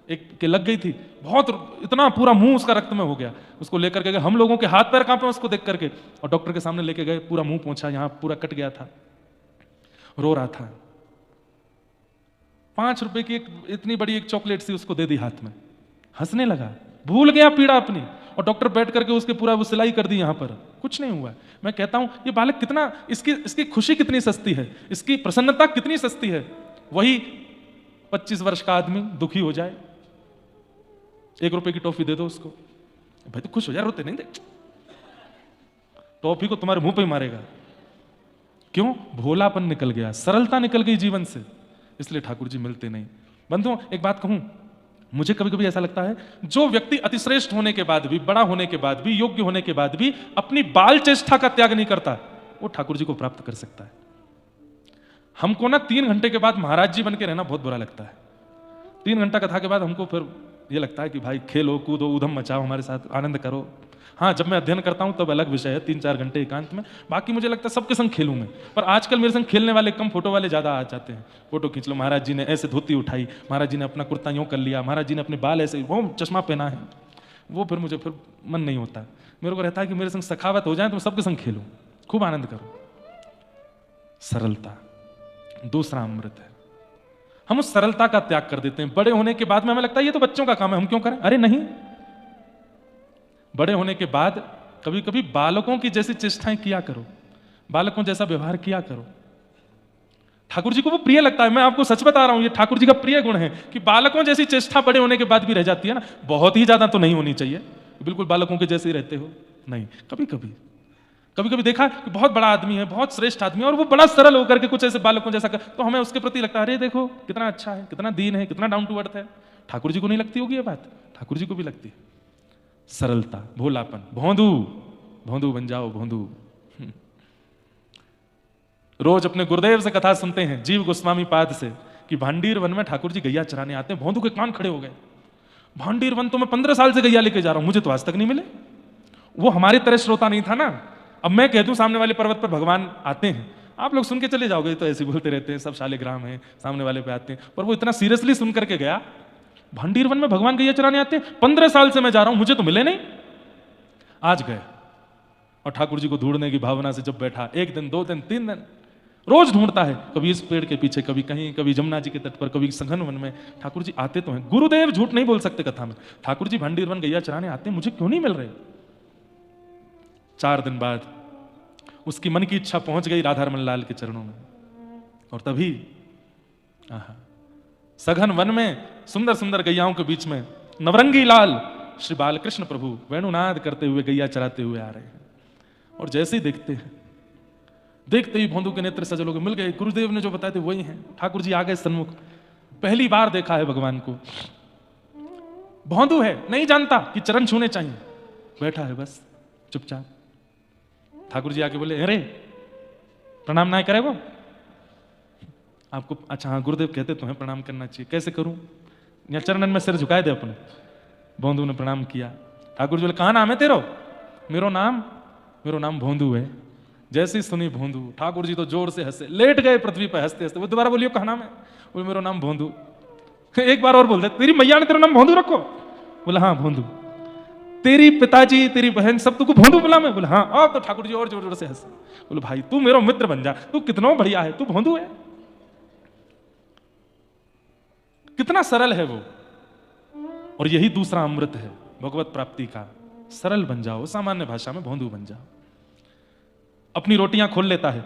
एक के लग गई थी बहुत, इतना पूरा मुंह उसका रक्त में हो गया। उसको लेकर के गए, हम लोगों के हाथ पैर कांपे उसको देख करके, और डॉक्टर के सामने लेके गए, पूरा मुंह पोंछा, यहां पूरा कट गया था, रो रहा था। 5 रुपए की इतनी बड़ी एक चॉकलेट सी उसको दे दी हाथ में, हंसने लगा, भूल गया पीड़ा अपनी। और डॉक्टर बैठ करके उसके पूरा वो सिलाई कर दी, यहां पर कुछ नहीं हुआ। मैं कहता हूं ये बालक कितना, इसकी खुशी कितनी सस्ती है, इसकी प्रसन्नता कितनी सस्ती है। वही 25 वर्ष का आदमी दुखी हो जाए, 1 रुपए की टॉफी दे दो उसको, भाई तो खुश हो जाए, रोते नहीं दे, टॉफी को तुम्हारे मुंह पे ही मारेगा। क्यों? भोलापन निकल गया, सरलता निकल गई जीवन से, इसलिए ठाकुर जी मिलते नहीं। बंधुओं एक बात कहूं, मुझे कभी कभी ऐसा लगता है, जो व्यक्ति अतिश्रेष्ठ होने के बाद भी, बड़ा होने के बाद भी, योग्य होने के बाद भी अपनी बाल चेष्टा का त्याग नहीं करता, वो ठाकुर जी को प्राप्त कर सकता है। हमको ना 3 घंटे के बाद महाराज जी बन के रहना बहुत बुरा लगता है। 3 घंटा कथा के बाद हमको फिर ये लगता है कि भाई खेलो कूदो, ऊधम मचाओ, हमारे साथ आनंद करो। हाँ, जब मैं अध्ययन करता हूं तब अलग विषय है, 3-4 घंटे एकांत में, बाकी मुझे लगता है सबके संग खेलूं मैं। पर आजकल मेरे संग खेलने वाले कम, फोटो वाले ज्यादा आ जाते हैं। फोटो खींच लो, महाराज जी ने ऐसे धोती उठाई, महाराज जी ने अपना कुर्ता यूं कर लिया, महाराज जी ने अपने बाल ऐसे, वो चश्मा पहना है, वो फिर मुझे फिर मन नहीं होता। मेरे को रहता है कि मेरे संग सखावत हो जाए तो मैं सबके संग खेलूं, खूब आनंद करूं। सरलता दूसरा अमृत है। हम उस सरलता का त्याग कर देते हैं। बड़े होने के बाद में हमें लगता है ये तो बच्चों का काम है, हम क्यों करें? अरे नहीं, बड़े होने के बाद कभी कभी बालकों की जैसी चेष्टाएं किया करो, बालकों जैसा व्यवहार किया करो। ठाकुर जी को वो प्रिय लगता है। मैं आपको सच बता रहा हूं, ये ठाकुर जी का प्रिय गुण है कि बालकों जैसी चेष्टा बड़े होने के बाद भी रह जाती है ना। बहुत ही ज्यादा तो नहीं होनी चाहिए, बिल्कुल बालकों के जैसे ही रहते हो, नहीं। कभी कभी देखा कि बहुत बड़ा आदमी है, बहुत श्रेष्ठ आदमी है, और वो बड़ा सरल होकर के कुछ ऐसे बालकों जैसा कर, तो हमें उसके प्रति लगता है अरे देखो कितना अच्छा है, कितना दीन है, कितना डाउन टू अर्थ है। ठाकुर जी को नहीं लगती होगी ये बात? ठाकुर जी को भी लगती है। सरलता, भोलापन, भोंदू बन जाओ, भोंदू। रोज अपने गुरुदेव से कथा सुनते हैं, जीव गोस्वामी पाद से, कि भांडीर वन में ठाकुर जी गैया चराने आते हैं। भोंदू के कान खड़े हो गए, भांडीर वन तो मैं 15 साल से गैया लेके जा रहा हूं, मुझे तो आज तक नहीं मिले। वो हमारी तरह श्रोता नहीं था ना। अब मैं कह दूं सामने वाले पर्वत पर भगवान आते हैं, आप लोग सुन के चले जाओगे तो ऐसे बोलते रहते हैं, सब शालिग्राम है, सामने वाले पे आते हैं। पर वो इतना सीरियसली सुन करके गया, भांडीर वन में भगवान गैया चराने आते हैं, 15 साल से मैं जा रहा हूं, मुझे तो मिले नहीं। आज गए और ठाकुर जी को ढूंढने की भावना से जब बैठा, 1 दिन 2 दिन 3 दिन रोज ढूंढता है, कभी इस पेड़ के पीछे, कभी कहीं, कभी जमुना जी के तट पर, कभी सघन वन में। ठाकुर जी आते तो हैं, गुरुदेव झूठ नहीं बोल सकते कथा में। ठाकुर जी भांडीर वन गैया चराने आते हैं, मुझे क्यों नहीं मिल रहे? 4 दिन बाद उसकी मन की इच्छा पहुंच गई राधा रमन लाल के चरणों में, और तभी सघन वन में सुंदर सुंदर गैयाओं के बीच में नवरंगी लाल श्री बालकृष्ण प्रभु वेणुनाद करते हुए गैया चराते हुए आ रहे हैं। और जैसे ही देखते ही भोंदू के नेत्र सजल हो गए, मिल गए, गुरुदेव ने जो बताए थे वही हैं। ठाकुर जी आ गए सन्मुख, पहली बार देखा है भगवान को। भोंदू है, नहीं जानता कि चरण छूने चाहिए, बैठा है बस चुपचाप। ठाकुर जी आके बोले, अरे प्रणाम ना करेगो आपको? अच्छा हाँ, गुरुदेव कहते तो हैं प्रणाम करना चाहिए, कैसे करूं? या चरणन में सिर झुकाए दे अपने। भोंदू ने प्रणाम किया। ठाकुर जी बोले, कहाँ नाम है तेरो? मेरो नाम भोंदू है। जैसे ही सुनी भोंदू, ठाकुर जी तो जोर से हंसे, लेट गए पृथ्वी पर हंसते हंसते। वो दोबारा बोलियो कहाँ नाम है? बोले मेरो नाम भोंदू। एक बार और बोल दे, तेरी मैया ने तेरा नाम भोंदू रखो? बोला हाँ भोंदू। तेरी पिताजी तेरी बहन सब तुमको भोंदू बोला मैं? बोला हाँ। अब तो ठाकुर जी और जोर जोर से हंसे। बोले भाई तू मेरा मित्र बन जा, तू कितना बढ़िया है, तू भोंदू है। कितना सरल है वो। और यही दूसरा अमृत है भगवत प्राप्ति का। सरल बन जाओ, सामान्य भाषा में भोंदू बन जाओ। अपनी रोटियां खोल लेता है,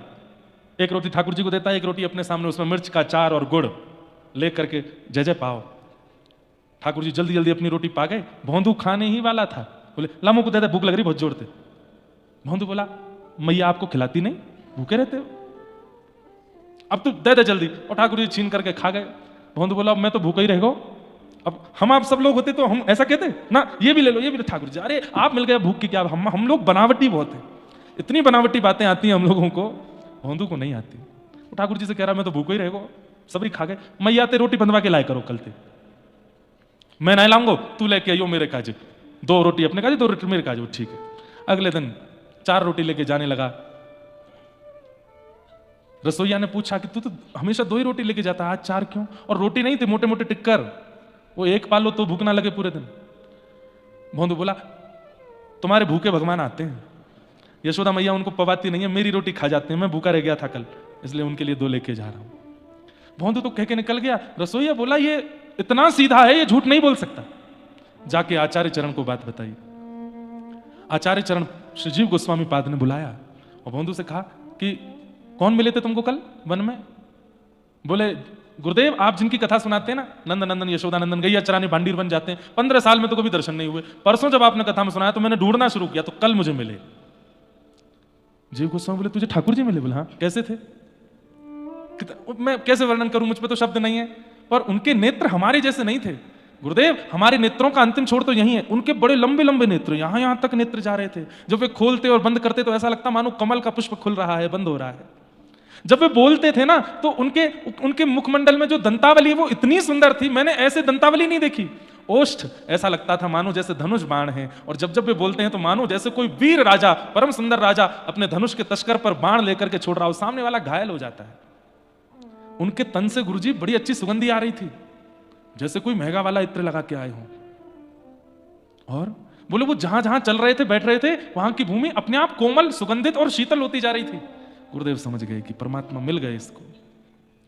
एक रोटी ठाकुर जी को देता है, एक रोटी अपने सामने, उसमें मिर्च का अचार और गुड़ ले करके जय जय पाओ। ठाकुर जी जल्दी जल्दी अपनी रोटी पा गए। भोंदू खाने ही वाला था। बोले लामो को दे दे, भूख लग रही बहुत जोर से। भोंदू बोला, मैया आपको खिलाती नहीं, भूखे रहते हो, अब तो दे दे जल्दी। और ठाकुर जी छीन करके खा गए। भोंदू बोला, अब मैं तो भूखा ही रहेगा, अब हम आप सब लोग होते तो हम ऐसा कहते ना, ये भी ले लो, ये भी ले। ठाकुर जी, अरे आप मिल गए, भूख की क्या, हम लोग बनावटी बहुत है, इतनी बनावटी बातें आती हैं हम लोगों को, भोंदू को नहीं आती। ठाकुर जी से कह रहा, मैं तो भूखा ही रहेगा, सभी खा गए। मैया ते रोटी बंधवा के लाए करो कल ते, मैं नहीं लाऊंगा, तू लेके आइयो मेरे काजे, 2 रोटी अपने काजे, 2 रोटी मेरे काजे। ठीक है। अगले दिन 4 रोटी लेके जाने लगा। रसोईया ने पूछा कि तू तो हमेशा 2 ही रोटी लेके जाता, आज 4 क्यों? और रोटी नहीं थे, मोटे मोटे टिक्कर, वो एक पालो तो भूख ना लगे पूरे दिन। भोंदू बोला, तुम्हारे भूखे भगवान आते हैं, यशोदा मैया उनको पवाती नहीं है, मेरी रोटी खा जाते हैं, मैं भूखा रह गया था कल, इसलिए उनके लिए 2 लेके जा रहा हूं। भोंदू तो कह के निकल गया। रसोईया बोला, ये इतना सीधा है, ये झूठ नहीं बोल सकता। जाके आचार्य चरण को बात बताई। आचार्य चरण श्री जीव गोस्वामी पाद ने बुलाया और भोंदू से कहा कि कौन मिले थे तुमको कल वन में? बोले, गुरुदेव आप जिनकी कथा सुनाते हैं ना, नंद नंदन यशोदा नंदन गैया चराने भांडीर बन जाते हैं, 15 साल में तो कभी दर्शन नहीं हुए, परसों जब आपने कथा में सुनाया तो मैंने ढूंढना शुरू किया, तो कल मुझे मिले। जीव गोस्वामी बोले, तुझे ठाकुर जी मिले? बोले हाँ। कैसे थे? मैं कैसे वर्णन करूं, मुझ पे तो शब्द नहीं है, पर उनके नेत्र हमारे जैसे नहीं थे गुरुदेव। हमारे नेत्रों का अंतिम छोर तो यही है, उनके बड़े लंबे लंबे नेत्र, यहां यहां तक नेत्र जा रहे थे। जब वे खोलते और बंद करते तो ऐसा लगता मानो कमल का पुष्प खुल रहा है, बंद हो रहा है। जब वे बोलते थे ना, तो उनके मुखमंडल में जो दंतावली वो इतनी सुंदर थी, मैंने ऐसे दंतावली नहीं देखी। ओष्ठ ऐसा लगता था मानो जैसे धनुष बाण है, और जब जब वे बोलते हैं तो मानो जैसे कोई वीर राजा, परम सुंदर राजा अपने धनुष के तस्कर पर बाण लेकर के छोड़ रहा हो, सामने वाला घायल हो जाता है। उनके तन से गुरुजी बड़ी अच्छी सुगंधी आ रही थी, जैसे कोई महंगा वाला इत्र लगा के आए हो। और बोले वो जहां जहां चल रहे थे, बैठ रहे थे, वहां की भूमि अपने आप कोमल, सुगंधित और शीतल होती जा रही थी। गुरुदेव समझ गए कि परमात्मा मिल गए इसको।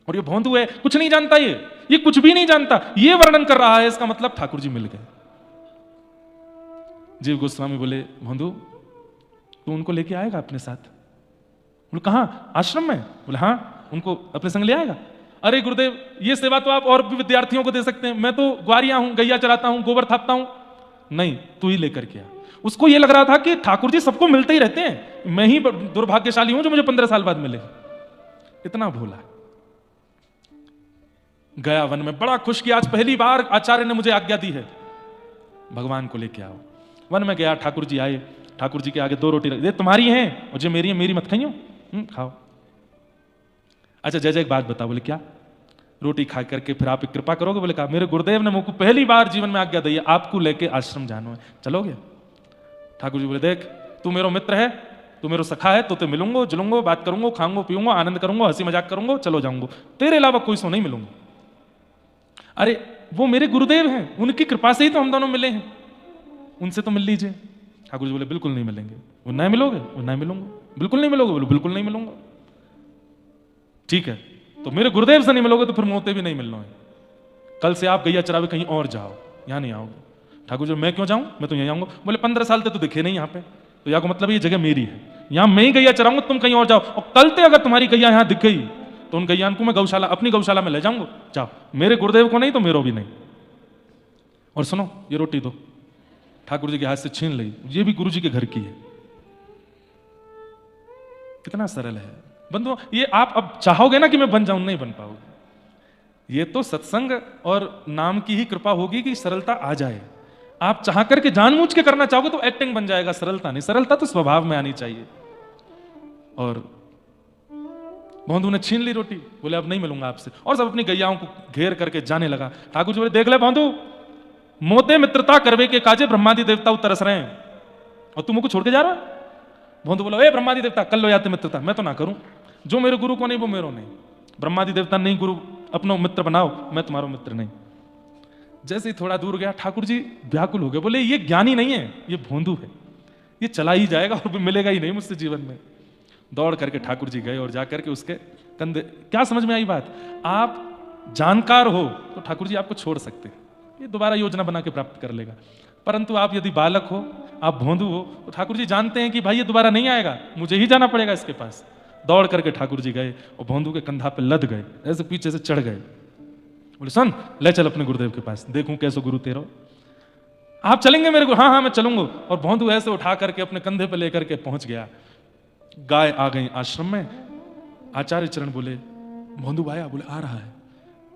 और ये भोंदू है, कुछ नहीं जानता, ये कुछ भी नहीं जानता, ये वर्णन कर रहा है, इसका मतलब ठाकुर जी मिल गए। जीव गोस्वामी बोले, भोंदू तू उनको लेके आएगा अपने साथ? बोले कहां? आश्रम में? बोले हाँ, उनको अपने संग ले आएगा। अरे गुरुदेव, ये सेवा तो आप और भी विद्यार्थियों को दे सकते हैं, मैं तो ग्वारिया हूं, गैया चराता हूं, गोबर थापता हूं। नहीं, तू ही लेकर के आ। उसको ये लग रहा था कि ठाकुर जी सबको मिलते ही रहते हैं, मैं ही दुर्भाग्यशाली हूं जो मुझे 15 साल बाद मिले। इतना भोला। गया वन में, बड़ा खुश कि आज पहली बार आचार्य ने मुझे आज्ञा दी है, भगवान को लेके आओ। वन में गया, ठाकुर जी आए, ठाकुर जी के आगे 2 रोटी रख, तुम्हारी हैं और जो मेरी है, मेरी मत खाइयो, खाओ। अच्छा जय जय एक बात बता। बोले क्या? रोटी खा करके फिर आप कृपा करोगे? बोले कहा, मेरे गुरुदेव ने मुझको पहली बार जीवन में आज्ञा दी है, आपको लेके आश्रम जाना है, चलोगे? ठाकुर जी बोले, देख तू मेरा मित्र है, तू मेरा सखा है, तो मिलूंगा, जुलूंगा, बात करूंगा, खाऊंगा, पीऊंगा, आनंद करूंगा, हंसी मजाक करूंगा, चलो जाऊंगा, तेरे अलावा कोई सो नहीं मिलूंगा। अरे वो मेरे गुरुदेव हैं, उनकी कृपा से ही तो हम दोनों मिले हैं, उनसे तो मिल लीजिए। ठाकुर जी बोले, बिल्कुल नहीं मिलेंगे। वो नहीं मिलोगे? वो नहीं मिलूंगा। बिल्कुल नहीं मिलोगे? बोलो बिल्कुल नहीं मिलूंगा। ठीक है, तो मेरे गुरुदेव से नहीं मिलोगे तो फिर मोते भी नहीं मिलना है, कल से आप गैया चरावे कहीं और जाओ, यहां नहीं आओगे। ठाकुर जी, मैं क्यों जाऊं, मैं तो यहीं आऊंगा। बोले 15 साल तक तो दिखे नहीं यहाँ पे, तो या को मतलब ये जगह मेरी है, यहां मैं ही गैया चराऊंगा, तुम कहीं और जाओ, और कल से अगर तुम्हारी गैया यहां दिख गई तो उन गैया को मैं गौशाला, अपनी गौशाला में ले जाऊंगा, जाओ, मेरे गुरुदेव को नहीं तो मेरो भी नहीं। और सुनो, ये रोटी दो, ठाकुर जी के हाथ से छीन ली, ये भी गुरु जी के घर की है। कितना सरल है बंधुओं, ये आप अब चाहोगे ना कि मैं बन जाऊं, नहीं बन पाओगे। ये तो सत्संग और नाम की ही कृपा होगी कि सरलता आ जाए। आप चाह करके जानबूझ के करना चाहोगे तो एक्टिंग बन जाएगा, सरलता नहीं। सरलता तो स्वभाव में आनी चाहिए। और भौंदू ने छीन ली रोटी, बोले अब नहीं मिलूंगा आपसे, और सब अपनी गैयाओं को घेर करके जाने लगा। ठाकुर जी बोले देख ले भौंदू, मोते मित्रता करवे के काजे ब्रह्मादि देवता तरस रहे हैं और तू मुझको छोड़ के जा रहा है। भौंदू बोला ए ब्रह्मादि देवता कर लो याते मित्रता, मैं तो ना करूं, जो मेरे गुरु को नहीं वो मेरो नहीं। ब्रह्मादि देवता नहीं गुरु अपनो मित्र बनाओ, मैं तुम्हारा मित्र नहीं। जैसे ही थोड़ा दूर गया ठाकुर जी व्याकुल हो गए, बोले ये ज्ञानी नहीं है, ये भोंदू है, ये चला ही जाएगा और मिलेगा ही नहीं मुझसे जीवन में। दौड़ करके ठाकुर जी गए और जाकर के उसके कंधे, क्या समझ में आई बात, आप जानकार हो तो ठाकुर जी आपको छोड़ सकते हैं, ये दोबारा योजना बना के प्राप्त कर लेगा। परंतु आप यदि बालक हो, आप भोंदू हो, तो ठाकुर जी जानते हैं कि भाई ये दोबारा नहीं आएगा, मुझे ही जाना पड़ेगा इसके पास। दौड़ करके ठाकुर जी गए और भोंदू के कंधा पे लद गए, ऐसे पीछे से चढ़ गए। बोले सुन, ले चल अपने गुरुदेव के पास, देखूं कैसे गुरु तेरा। आप चलेंगे मेरे गुरु? हाँ हाँ मैं चलूंगा। और भोंदू ऐसे उठा करके अपने कंधे पे लेकर के पहुंच गया। गाय आ गई आश्रम में। आचार्य चरण बोले भोंदू आया? बोले आ रहा है।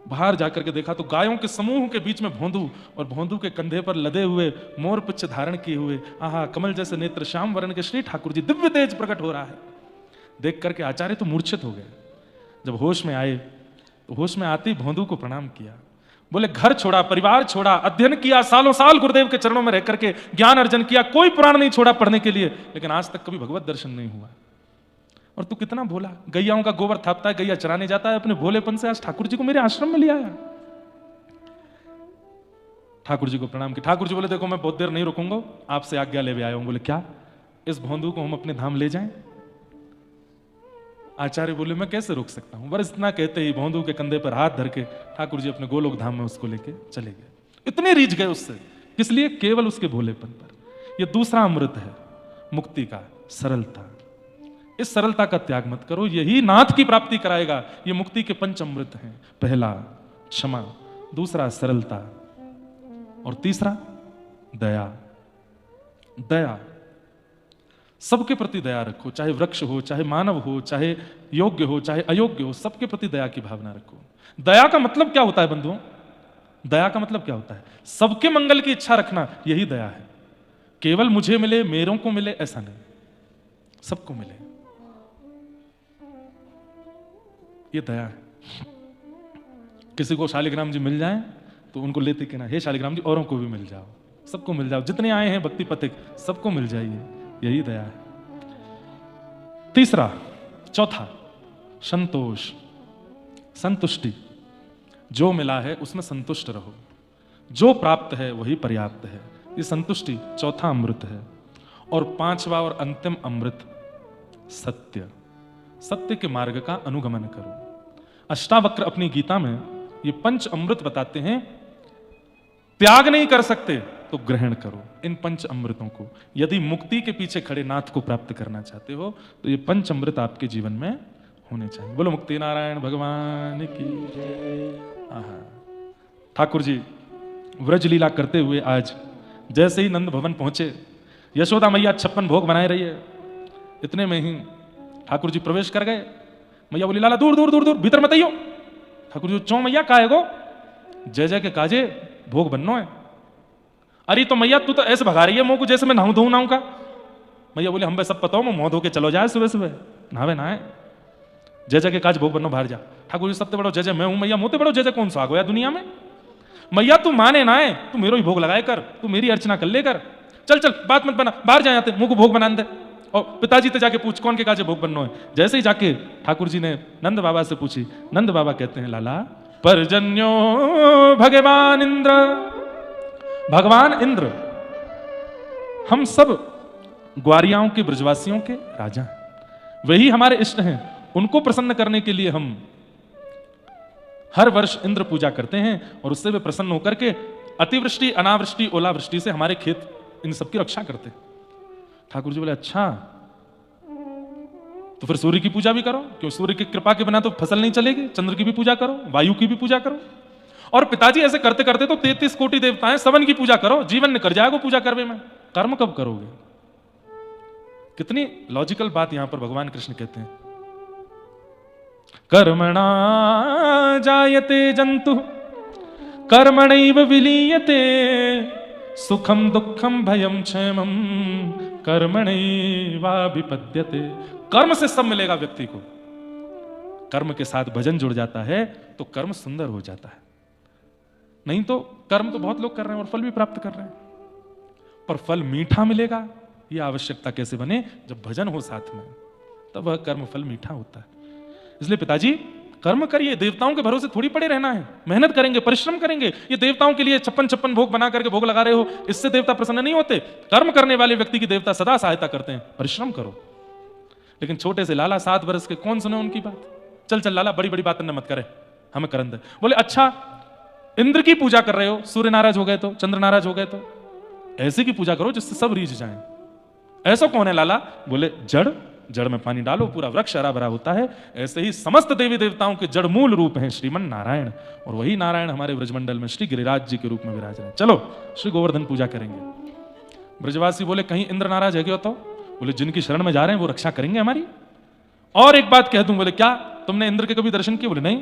बाहर जाकर के देखा तो गायों के समूह के बीच में भोंदू, और भोंदू के कंधे पर लदे हुए मोर पुच्छ धारण किए हुए आहा कमल जैसे नेत्र श्याम वर्ण के श्री ठाकुर जी, दिव्य तेज प्रकट हो रहा है। देख करके आचार्य तो मूर्छित हो गए। जब होश में आए तो होश में आते ही भोंदू को प्रणाम किया। बोले घर छोड़ा, परिवार छोड़ा, अध्ययन किया, सालों साल गुरुदेव के चरणों में रह करके ज्ञान अर्जन किया, कोई पुराण नहीं छोड़ा पढ़ने के लिए, लेकिन आज तक कभी भगवत दर्शन नहीं हुआ। और तू कितना भोला, गैयाओं का गोबर थापता है, गैया चराने जाता है, अपने भोलेपन से आज ठाकुर जी को मेरे आश्रम में ले आया। ठाकुर जी को प्रणाम किया। ठाकुर जी बोले देखो मैं बहुत देर नहीं रुकूंगा, आपसे आज्ञा ले आया हूं। बोले क्या? इस भोंदू को हम अपने धाम ले जाएं? आचार्य बोले मैं कैसे रोक सकता हूं। बस इतना कहते ही भोंदू के कंधे पर हाथ धर के ठाकुर जी अपने गोलोक धाम में उसको लेके चले गए। इतने रीझ गए उससे, किस लिए? केवल उसके भोलेपन पर। यह दूसरा अमृत है मुक्ति का, सरलता। इस सरलता का त्याग मत करो, यही नाथ की प्राप्ति कराएगा। ये मुक्ति के पंच अमृत हैं। पहला क्षमा, दूसरा सरलता, और तीसरा दया। दया, सबके प्रति दया रखो, चाहे वृक्ष हो, चाहे मानव हो, चाहे योग्य हो, चाहे अयोग्य हो, सबके प्रति दया की भावना रखो। दया का मतलब क्या होता है बंधुओं? दया का मतलब क्या होता है? सबके मंगल की इच्छा रखना, यही दया है। केवल मुझे मिले, मेरों को मिले, ऐसा नहीं, सबको मिले, ये दया है। किसी को शालिग्राम जी मिल जाए तो उनको लेते के ना, हे शालिग्राम जी औरों को भी मिल जाओ, सबको मिल जाओ, जितने आए हैं भक्ति पथिक सबको मिल जाइए, यही दया है। तीसरा, चौथा संतोष, संतुष्टि। जो मिला है उसमें संतुष्ट रहो, जो प्राप्त है वही पर्याप्त है। ये संतुष्टि चौथा अमृत है। और पांचवा और अंतिम अमृत सत्य। सत्य के मार्ग का अनुगमन करो। अष्टावक्र अपनी गीता में ये पंच अमृत बताते हैं। त्याग नहीं कर सकते तो ग्रहण करो इन पंच अमृतों को। यदि मुक्ति के पीछे खड़े नाथ को प्राप्त करना चाहते हो तो ये पंच अमृत आपके जीवन में होने चाहिए। बोलो मुक्ति नारायण भगवान की जय। ठाकुर जी व्रज लीला करते हुए आज जैसे ही नंद भवन पहुंचे, यशोदा मैया 56 भोग बनाए रही है, इतने में ही ठाकुर जी प्रवेश कर गए। मैया बोली लाला दूर दूर दूर दूर, भीतर मत आइयो। ठाकुर जी चौ मैया का है गो, जय जय के काजे भोग बननो है। अरे तो मैया तू तो ऐसे भगा रही है मुंह को जैसे मैं नहाऊं धोऊं नाऊं का। मैया बोले हम सब पता हो, मैं मुंह धो के चलो जाए सुबह सुबह, नहावे नहाए, जय जय के काज भोग बननो, बाहर जा। ठाकुर जी सबसे बड़ो जय जय मैं हूं। मैया मोते बड़ो जय जय कौन सा आ गया दुनिया में। मैया तू माने ना है, तू मेरो ही भोग लगाए कर, तू मेरी अर्चना कर ले कर, चल चल बात मत बना, बाहर जा जाते मुंह को भोग बना दे। और पिताजी तो जाके पूछ कौन के काजे भोग बननो है। जैसे ही जाके ठाकुर जी ने नंद बाबा से पूछी, नंद बाबा कहते हैं लाला परजन्यो भगवान इंद्र, भगवान इंद्र हम सब ग्वारियाओं के ब्रजवासियों के राजा हैं, वही हमारे इष्ट हैं। उनको प्रसन्न करने के लिए हम हर वर्ष इंद्र पूजा करते हैं और उससे वे प्रसन्न होकर के अतिवृष्टि अनावृष्टि ओलावृष्टि से हमारे खेत इन सबकी रक्षा करते हैं। ठाकुर जी बोले अच्छा, तो फिर सूर्य की पूजा भी करो, क्यों सूर्य की कृपा के बिना तो फसल नहीं चलेगी। चंद्र की भी पूजा करो, वायु की भी पूजा करो। और पिताजी ऐसे करते करते तो 33 कोटि देवता हैं, सबन की पूजा करो, जीवन निकल जाएगा पूजा करवे में, कर्म कब करोगे। कितनी लॉजिकल बात यहां पर भगवान कृष्ण कहते हैं। कर्मणा जायते जंतु कर्मणैव विलीयते, सुखम दुखम भयम क्षेमम कर्मणैवाभिपद्यते। कर्म से सब मिलेगा व्यक्ति को। कर्म के साथ भजन जुड़ जाता है तो कर्म सुंदर हो जाता है। नहीं तो कर्म तो बहुत लोग कर रहे हैं और फल भी प्राप्त कर रहे हैं, पर फल मीठा मिलेगा यह आवश्यकता कैसे बने, जब भजन हो साथ में, तब वह कर्म फल मीठा होता है। इसलिए पिताजी कर्म करिए, देवताओं के भरोसे थोड़ी पड़े रहना है। मेहनत करेंगे, परिश्रम करेंगे। ये देवताओं के लिए 56 भोग बना करके भोग लगा रहे हो, इससे देवता प्रसन्न नहीं होते। कर्म करने वाले व्यक्ति की देवता सदा सहायता करते हैं। परिश्रम करो। लेकिन छोटे से लाला 7 वर्ष के, कौन सुने उनकी बात। चल चल लाला, बड़ी बड़ी बातें न मत करे, हमें करन दे। बोले अच्छा, इंद्र की पूजा कर रहे हो, सूर्य नाराज हो गए तो, चंद्र नाराज हो गए तो, ऐसे की पूजा करो जिससे सब रीझ जाएं। ऐसा कौन है लाला। बोले जड़, जड़ में पानी डालो, पूरा वृक्ष हरा भरा होता है। ऐसे ही समस्त देवी देवताओं के जड़ मूल रूप हैं श्रीमन नारायण, और वही नारायण हमारे ब्रजमंडल में श्री गिरिराज जी के रूप में विराज रहे हैं। चलो श्री गोवर्धन पूजा करेंगे। ब्रजवासी बोले कहीं इंद्र नाराज है क्या। तो बोले जिनकी शरण में जा रहे हैं वो रक्षा करेंगे हमारी। और एक बात कह दूं। बोले क्या, तुमने इंद्र के कभी दर्शन किए। बोले नहीं,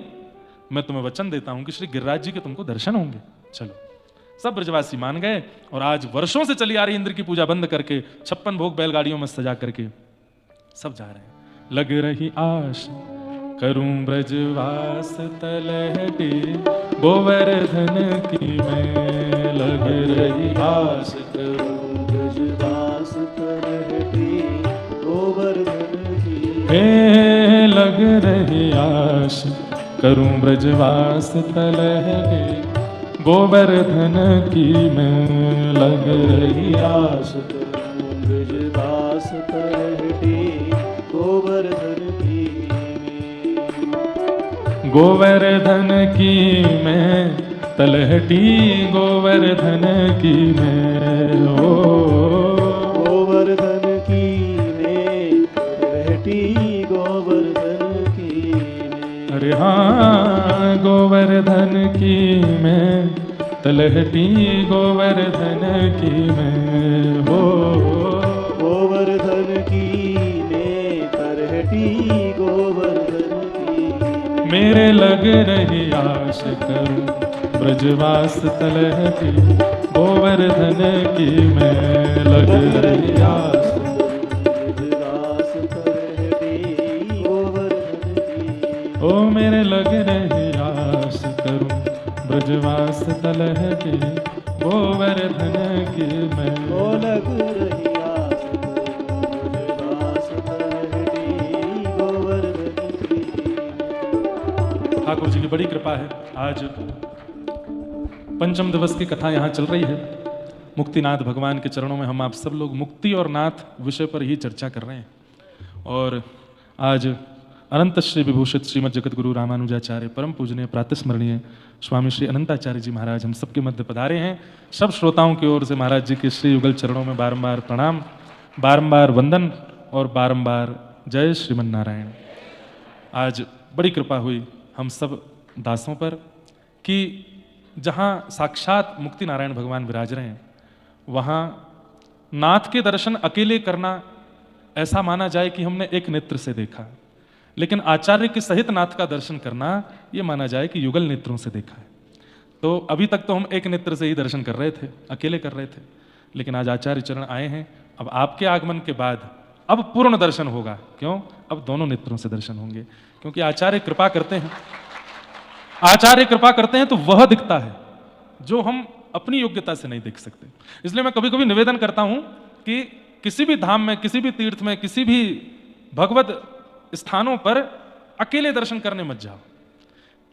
मैं तुम्हें वचन देता हूं कि श्री गिरिराज जी के तुमको दर्शन होंगे। चलो, सब ब्रजवासी मान गए, और आज वर्षों से चली आ रही इंद्र की पूजा बंद करके 56 भोग बैलगाड़ियों में सजा करके सब जा रहे हैं। लग रही आश करूं ब्रजवास तलहटी, गोवर्धन की मैं लग रही आश
करूं ब्रजवास तलहटी, गोवर्धन की
हे लग रही आश करूं ब्रजवास तलहटी, गोवर्धन की मैं लग रही आश
करूं ब्रजवास तलहटी, गोवर्धन की
गोवर्धन की मैं तलहटी, गोवर्धन की मैं ओ
गोवर्धन की मैं तलहटी, गोवर्धन की मैं।
अरे हाँ, गोवर्धन की मैं तलहटी, गोवर्धन की मैं हो
गोवर्धन की मैं तलहटी, गोवर्धन की
मेरे लग रही आश करूं ब्रजवास तलहटी, गोवर्धन की मैं लग रही आश।
ब्रजवास तलहटी, गोवर्धन की
ओ मेरे लग रही आश करूं ब्रजवास तलहटी, गोवर्धन की मैं
ओ लग रही आस करूं ब्रजवास तलहटी, गोवर्धन की।
ठाकुर जी की बड़ी कृपा है। आज पंचम दिवस की कथा यहाँ चल रही है। मुक्तिनाथ भगवान के चरणों में हम आप सब लोग मुक्ति और नाथ विषय पर ही चर्चा कर रहे हैं। और आज अनंत श्री विभूषित श्रीमद जगत गुरु रामानुजाचार्य परम पूजनीय प्रातस्मरणीय स्वामी श्री अनंताचार्य जी महाराज हम सबके मध्य पधारे हैं। सब श्रोताओं की ओर से महाराज जी के श्री युगल चरणों में बारंबार प्रणाम, बारंबार वंदन और बारंबार जय श्रीमन नारायण। आज बड़ी कृपा हुई हम सब दासों पर कि जहाँ साक्षात मुक्ति नारायण भगवान विराज रहे हैं, वहाँ नाथ के दर्शन अकेले करना ऐसा माना जाए कि हमने एक नेत्र से देखा, लेकिन आचार्य के सहित नाथ का दर्शन करना यह माना जाए कि युगल नेत्रों से देखा है। तो अभी तक तो हम एक नेत्र से ही दर्शन कर रहे थे, अकेले कर रहे थे, लेकिन आज आचार्य चरण आए हैं। अब आपके आगमन के बाद अब पूर्ण दर्शन होगा। क्यों? अब दोनों नेत्रों से दर्शन होंगे, क्योंकि आचार्य कृपा करते हैं। आचार्य कृपा करते हैं तो वह दिखता है जो हम अपनी योग्यता से नहीं देख सकते। इसलिए मैं कभी कभी निवेदन करता हूं कि किसी भी धाम में, किसी भी तीर्थ में, किसी भी भगवत स्थानों पर अकेले दर्शन करने मत जाओ,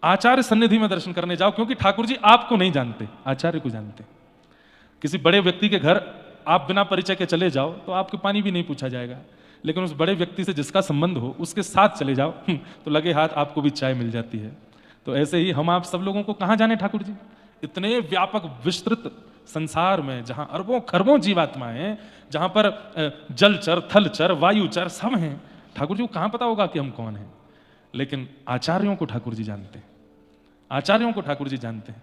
आचार्य सन्निधि में दर्शन करने जाओ, क्योंकि ठाकुर जी आपको नहीं जानते, आचार्य को जानते। किसी बड़े व्यक्ति के घर आप बिना परिचय के चले जाओ तो आपके पानी भी नहीं पूछा जाएगा, लेकिन उस बड़े व्यक्ति से जिसका संबंध हो उसके साथ चले जाओ तो लगे हाथ आपको भी चाय मिल जाती है। तो ऐसे ही हम आप सब लोगों को कहाँ जाने ठाकुर जी, इतने व्यापक विस्तृत संसार में जहां अरबों खरबों जीवात्माएं हैं, जहां पर जलचर, थलचर, वायुचर सब हैं, ठाकुर जी को कहां पता होगा कि हम कौन हैं? लेकिन आचार्यों को ठाकुर जी जानते हैं, आचार्यों को ठाकुर जी जानते हैं।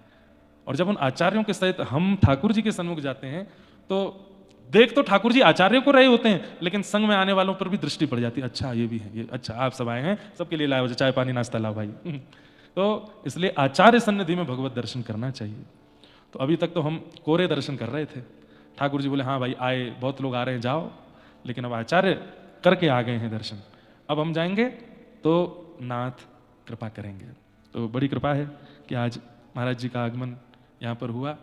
और जब उन आचार्यों के सहित हम ठाकुर जी के सन्मुख जाते हैं तो देख तो ठाकुर जी आचार्य को रहे होते हैं, लेकिन संग में आने वालों पर भी दृष्टि पड़ जाती है, अच्छा ये भी है, ये अच्छा आप सब आए हैं, सबके लिए लाए हो, चाय पानी नाश्ता लाओ भाई। तो इसलिए आचार्य सन्निधि में भगवत दर्शन करना चाहिए। तो अभी तक तो हम कोरे दर्शन कर रहे थे, ठाकुर जी बोले हाँ भाई आए, बहुत लोग आ रहे हैं, जाओ, लेकिन अब आचार्य करके आ गए हैं दर्शन, अब हम जाएंगे तो नाथ कृपा करेंगे। तो बड़ी कृपा है कि आज महाराज जी का आगमन यहाँ पर हुआ।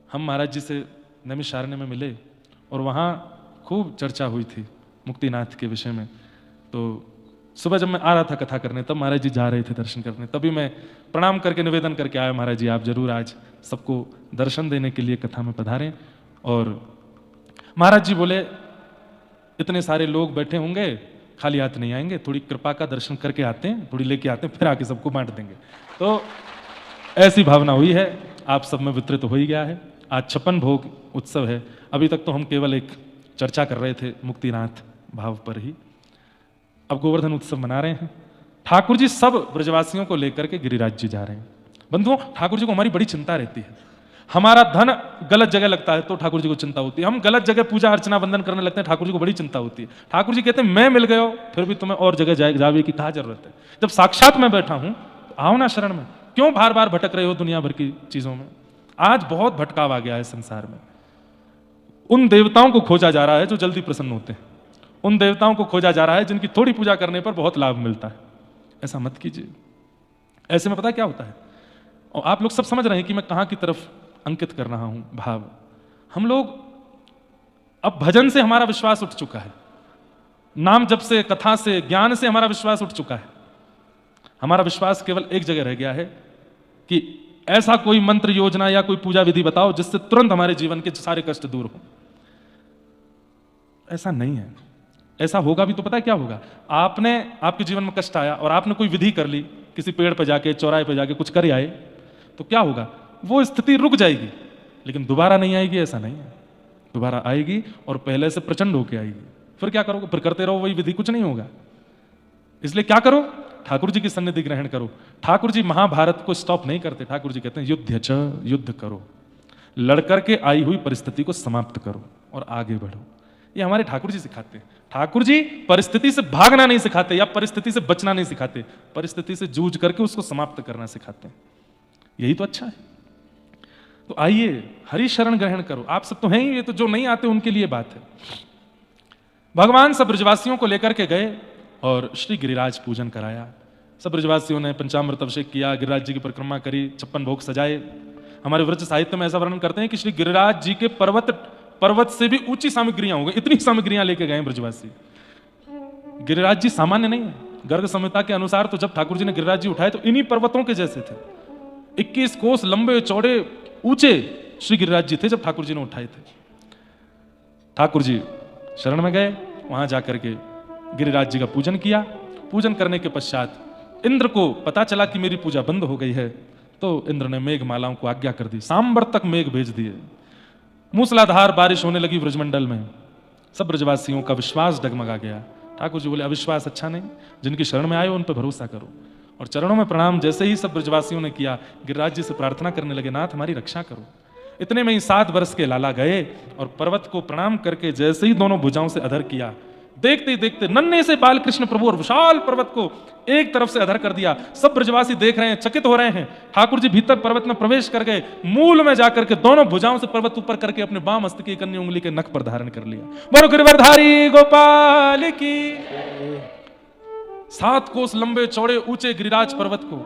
हम महाराज जी से नैमिषारण्य में मिले और वहाँ खूब चर्चा हुई थी मुक्तिनाथ के विषय में। तो सुबह जब मैं आ रहा था कथा करने, तब महाराज जी जा रहे थे दर्शन करने, तभी मैं प्रणाम करके निवेदन करके आया, महाराज जी आप जरूर आज सबको दर्शन देने के लिए कथा में पधारें। और महाराज जी बोले इतने सारे लोग बैठे होंगे, खाली हाथ नहीं आएंगे, थोड़ी कृपा का दर्शन करके आते हैं, थोड़ी लेके आते हैं, फिर आके सबको बांट देंगे। तो ऐसी भावना हुई है, आप सब में वितरित हो ही गया है। आज 56 भोग उत्सव है। अभी तक तो हम केवल एक चर्चा कर रहे थे मुक्तिनाथ भाव पर ही, अब गोवर्धन उत्सव मना रहे हैं। ठाकुर जी सब ब्रजवासियों को लेकर के गिरिराज जी जा रहे हैं। बंधुओं, ठाकुर जी को हमारी बड़ी चिंता रहती है। हमारा धन गलत जगह लगता है तो ठाकुर जी को चिंता होती है, हम गलत जगह पूजा अर्चना वंदन करने लगते हैं, ठाकुर जी को बड़ी चिंता होती है। ठाकुर जी कहते हैं मैं मिल गए फिर भी तुम्हें और जगह जावे की क्या जरूरत है? जब साक्षात मैं बैठा हूं तो आओ ना शरण में, क्यों बार बार भटक रहे हो दुनिया भर की चीजों में? आज बहुत भटकाव आ गया है संसार में। उन देवताओं को खोजा जा रहा है जो जल्दी प्रसन्न होते हैं, उन देवताओं को खोजा जा रहा है जिनकी थोड़ी पूजा करने पर बहुत लाभ मिलता है। ऐसा मत कीजिए। ऐसे में पता क्या होता है, और आप लोग सब समझ रहे हैं कि मैं कहां की तरफ अंकित कर रहा हूं भाव। हम लोग अब भजन से हमारा विश्वास उठ चुका है, नाम जप से, कथा से, ज्ञान से हमारा विश्वास उठ चुका है। हमारा विश्वास केवल एक जगह रह गया है कि ऐसा कोई मंत्र योजना या कोई पूजा विधि बताओ जिससे तुरंत हमारे जीवन के सारे कष्ट दूर हो। ऐसा नहीं है। ऐसा होगा भी तो पता है क्या होगा? आपने, आपके जीवन में कष्ट आया और आपने कोई विधि कर ली, किसी पेड़ पर जाके, चौराहे पर जाके कुछ कर आए, तो क्या होगा? वो स्थिति रुक जाएगी, लेकिन दोबारा नहीं आएगी। ऐसा नहीं है, दोबारा आएगी और पहले से प्रचंड होकर आएगी। फिर क्या करोगे? फिर करते रहो वही विधि, कुछ नहीं होगा। इसलिए क्या करो? ठाकुर जी की सन्निधि ग्रहण करो। ठाकुर जी महाभारत को स्टॉप नहीं करते, ठाकुर जी कहते हैं युद्ध च, युद्ध करो, लड़कर के आई हुई परिस्थिति को समाप्त करो और आगे बढ़ो। ये हमारे ठाकुर जी सिखाते हैं। ठाकुर जी परिस्थिति से भागना नहीं सिखाते या परिस्थिति से बचना नहीं सिखाते, परिस्थिति से जूझ करके उसको समाप्त करना सिखाते हैं। यही तो अच्छा है। तो आइए हरि शरण ग्रहण करो। आप सब तो हैं ही, ये तो जो नहीं आते उनके लिए बात है। भगवान सब ब्रजवासियों को लेकर के गए और श्री गिरिराज पूजन कराया। सब ब्रजवासियों ने पंचामृत अभिषेक किया, गिरिराज जी की परिक्रमा करी, 56 भोग सजाए। हमारे व्रज साहित्य में ऐसा वर्णन करते हैं कि श्री गिरिराज जी के पर्वत से भी ऊंची सामग्रियां हो गई, इतनी सामग्रियां लेके गए ब्रजवासी। गिरिराज जी सामान्य नहीं है। गर्ग संहिता के अनुसार तो जब ठाकुर जी ने गिरिराज जी उठाए तो इन्हीं पर्वतों के जैसे थे। 21 कोस लंबे चौड़े ऊंचे श्री गिरिराज जी थे जब ठाकुर जी ने उठाए थे। ठाकुर जी शरण में गए, वहां जाकर के गिरिराज जी का पूजन किया। पूजन करने के पश्चात इंद्र को पता चला कि मेरी पूजा बंद हो गई है, तो इंद्र ने मेघमालाओं को आज्ञा कर दी, सांबर तक मेघ भेज दिए। मूसलाधार बारिश होने लगी ब्रजमंडल में। सब ब्रजवासियों का विश्वास डगमगा गया। ठाकुर जी बोले अविश्वास अच्छा नहीं, जिनकी शरण में आए उन पर भरोसा करो। और चरणों में प्रणाम जैसे ही सब ब्रजवासियों ने किया, गिरिराज जी से प्रार्थना करने लगे, नाथ हमारी रक्षा करो। इतने में ही 7 वर्ष के लाला गए और पर्वत को प्रणाम करके जैसे ही दोनों भुजाओं से अधर किया, देखते ही देखते नन्हे से बाल कृष्ण प्रभु और विशाल पर्वत को एक तरफ से अधर कर दिया। सब ब्रजवासी देख रहे हैं, चकित हो रहे हैं। ठाकुर जी भीतर पर्वत में प्रवेश कर गए, मूल में जाकर के दोनों भुजाओं से पर्वत ऊपर करके अपने बाम हस्त की कन्या उंगली के नख पर धारण कर लिया। बोलो गिरिवरधारी गोपाल की। 7 कोस लंबे चौड़े ऊंचे गिरिराज पर्वत को,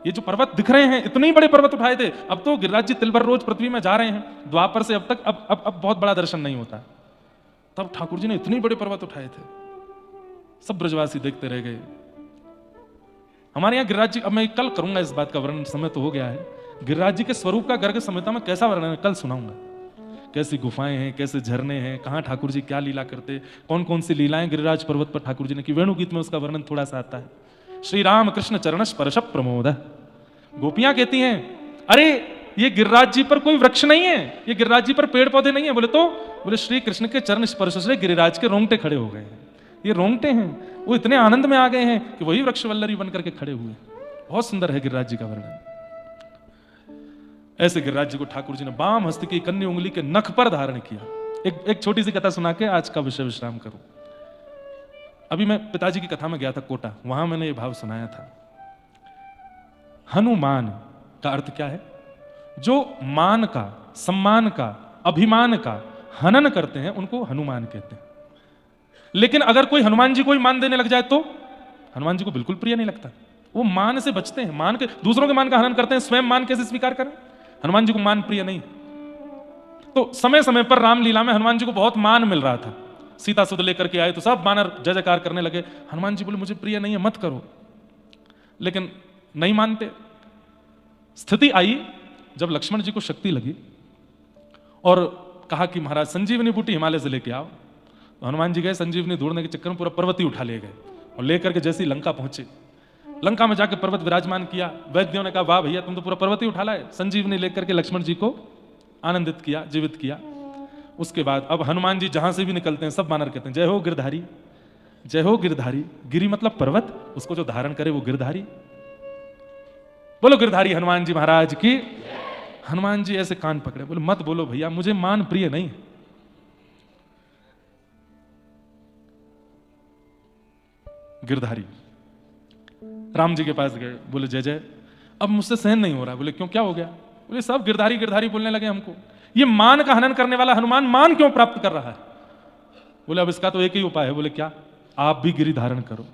ये जो पर्वत दिख रहे हैं, इतने बड़े पर्वत उठाए थे। अब तो गिरिराज जी तिल भर रोज पृथ्वी में जा रहे हैं, द्वापर से अब तक अब बहुत बड़ा दर्शन नहीं होता। तब ठाकुर जी ने इतने बड़े पर्वत उठाए थे। सब ब्रजवासी देखते रह गए। हमारे यहाँ गिरिराज जी, अब मैं कल करूंगा इस बात का वर्णन, समय तो हो गया है। गिरिराज जी के स्वरूप का गर्ग संहिता में कैसा वर्णन है कल सुनाऊंगा। कैसी गुफाएं हैं, कैसे झरने हैं, कहाँ ठाकुर जी क्या लीला करते, कौन कौन सी लीलाएं गिरिराज पर्वत पर ठाकुर जी ने की। वेणु गीत में उसका वर्णन थोड़ा सा आता है। श्री राम कृष्ण चरण स्पर्श प्रमोद। गोपियां कहती हैं, अरे ये गिरिराज जी पर कोई वृक्ष नहीं है, ये गिरिराज जी पर पेड़ पौधे नहीं है। बोले श्री कृष्ण के चरण स्पर्श से गिरिराज के रोंगटे खड़े हो गए हैं। ये रोंगटे हैं, वो इतने आनंद में आ गए हैं कि वही वृक्ष वल्लरी बनकर के खड़े हुए। बहुत सुंदर है गिरिराज जी का वर्णन। ऐसे गिरिराज जी को ठाकुर जी ने बाम हस्त की कन्नी उंगली के नख पर धारण किया। एक छोटी सी कथा सुना के आज का विषय विश्राम करूं। अभी मैं पिताजी की कथा में गया था कोटा, वहां मैंने ये भाव सुनाया था। हनुमान का अर्थ क्या है? जो मान का, सम्मान का, अभिमान का हनन करते हैं उनको हनुमान कहते हैं। लेकिन अगर कोई हनुमान जी को ही मान देने लग जाए तो हनुमान जी को बिल्कुल प्रिय नहीं लगता। वो मान से बचते हैं, मान के दूसरों के मान का हनन करते हैं, स्वयं मान कैसे स्वीकार करें? हनुमान जी को मान प्रिय नहीं। तो समय समय पर रामलीला में हनुमान जी को बहुत मान मिल रहा था। सीता सुध लेकर के आए तो सब वानर जय जयकार करने लगे। हनुमान जी बोले मुझे प्रिय नहीं है, मत करो। लेकिन नहीं मानते। स्थिति आई जब लक्ष्मण जी को शक्ति लगी और कहा कि महाराज संजीवनी बूटी हिमालय से लेके आओ। तो हनुमान जी गए, संजीवनी ढूंढने के चक्कर में पूरा पर्वत ही उठा ले गए और लेकर के जैसे ही लंका पहुंचे, लंका में जाकर पर्वत विराजमान किया। वैद्यों ने कहा वाह भैया तुम तो पूरा पर्वत ही उठा लाए। संजीवनी लेकर के लक्ष्मण जी को आनंदित किया, जीवित किया। उसके बाद अब हनुमान जी जहां से भी निकलते हैं सब वानर कहते हैं जय हो गिरधारी, जय हो गिरधारी। गिरी मतलब पर्वत, उसको जो धारण करे वो गिरधारी। बोलो गिरधारी हनुमान जी महाराज की। हनुमान जी ऐसे कान पकड़े, बोले मत बोलो भैया, मुझे मान प्रिय नहीं है। गिरधारी राम जी के पास गए, बोले जय जय अब मुझसे सहन नहीं हो रहा। बोले क्यों, क्या हो गया? बोले सब गिरधारी गिरधारी बोलने लगे हमको। ये मान का हनन करने वाला हनुमान मान क्यों प्राप्त कर रहा है? बोले अब इसका तो एक ही उपाय है। बोले क्या? आप भी गिरि धारण करो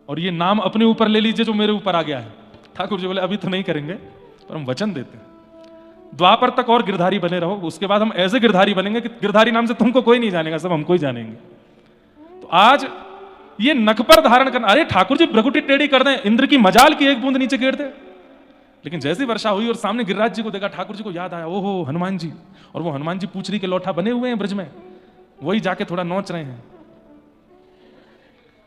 और ये नाम अपने ऊपर ले लीजिए जो मेरे ऊपर आ गया है। ठाकुर जी बोले अभी तो नहीं करेंगे, पर हम वचन देते हैं द्वापर तक और गिरधारी बने रहो, उसके बाद हम ऐसे गिरधारी बनेंगे कि गिरधारी नाम से तुमको कोई नहीं जानेगा, सब हमको ही जानेंगे। तो आज ये नख पर धारण करना, अरे ठाकुर जी भ्रगुटी टेढ़ी कर दें, इंद्र की मजाल की एक बूंद नीचे गिर दे। लेकिन जैसी वर्षा हुई और सामने गिरिराज जी को देखा, ठाकुर जी को याद आया ओहो हनुमान जी। और वो हनुमान जी पूछरी के लौठा बने हुए हैं ब्रज में, वही जाके थोड़ा नोच रहे हैं।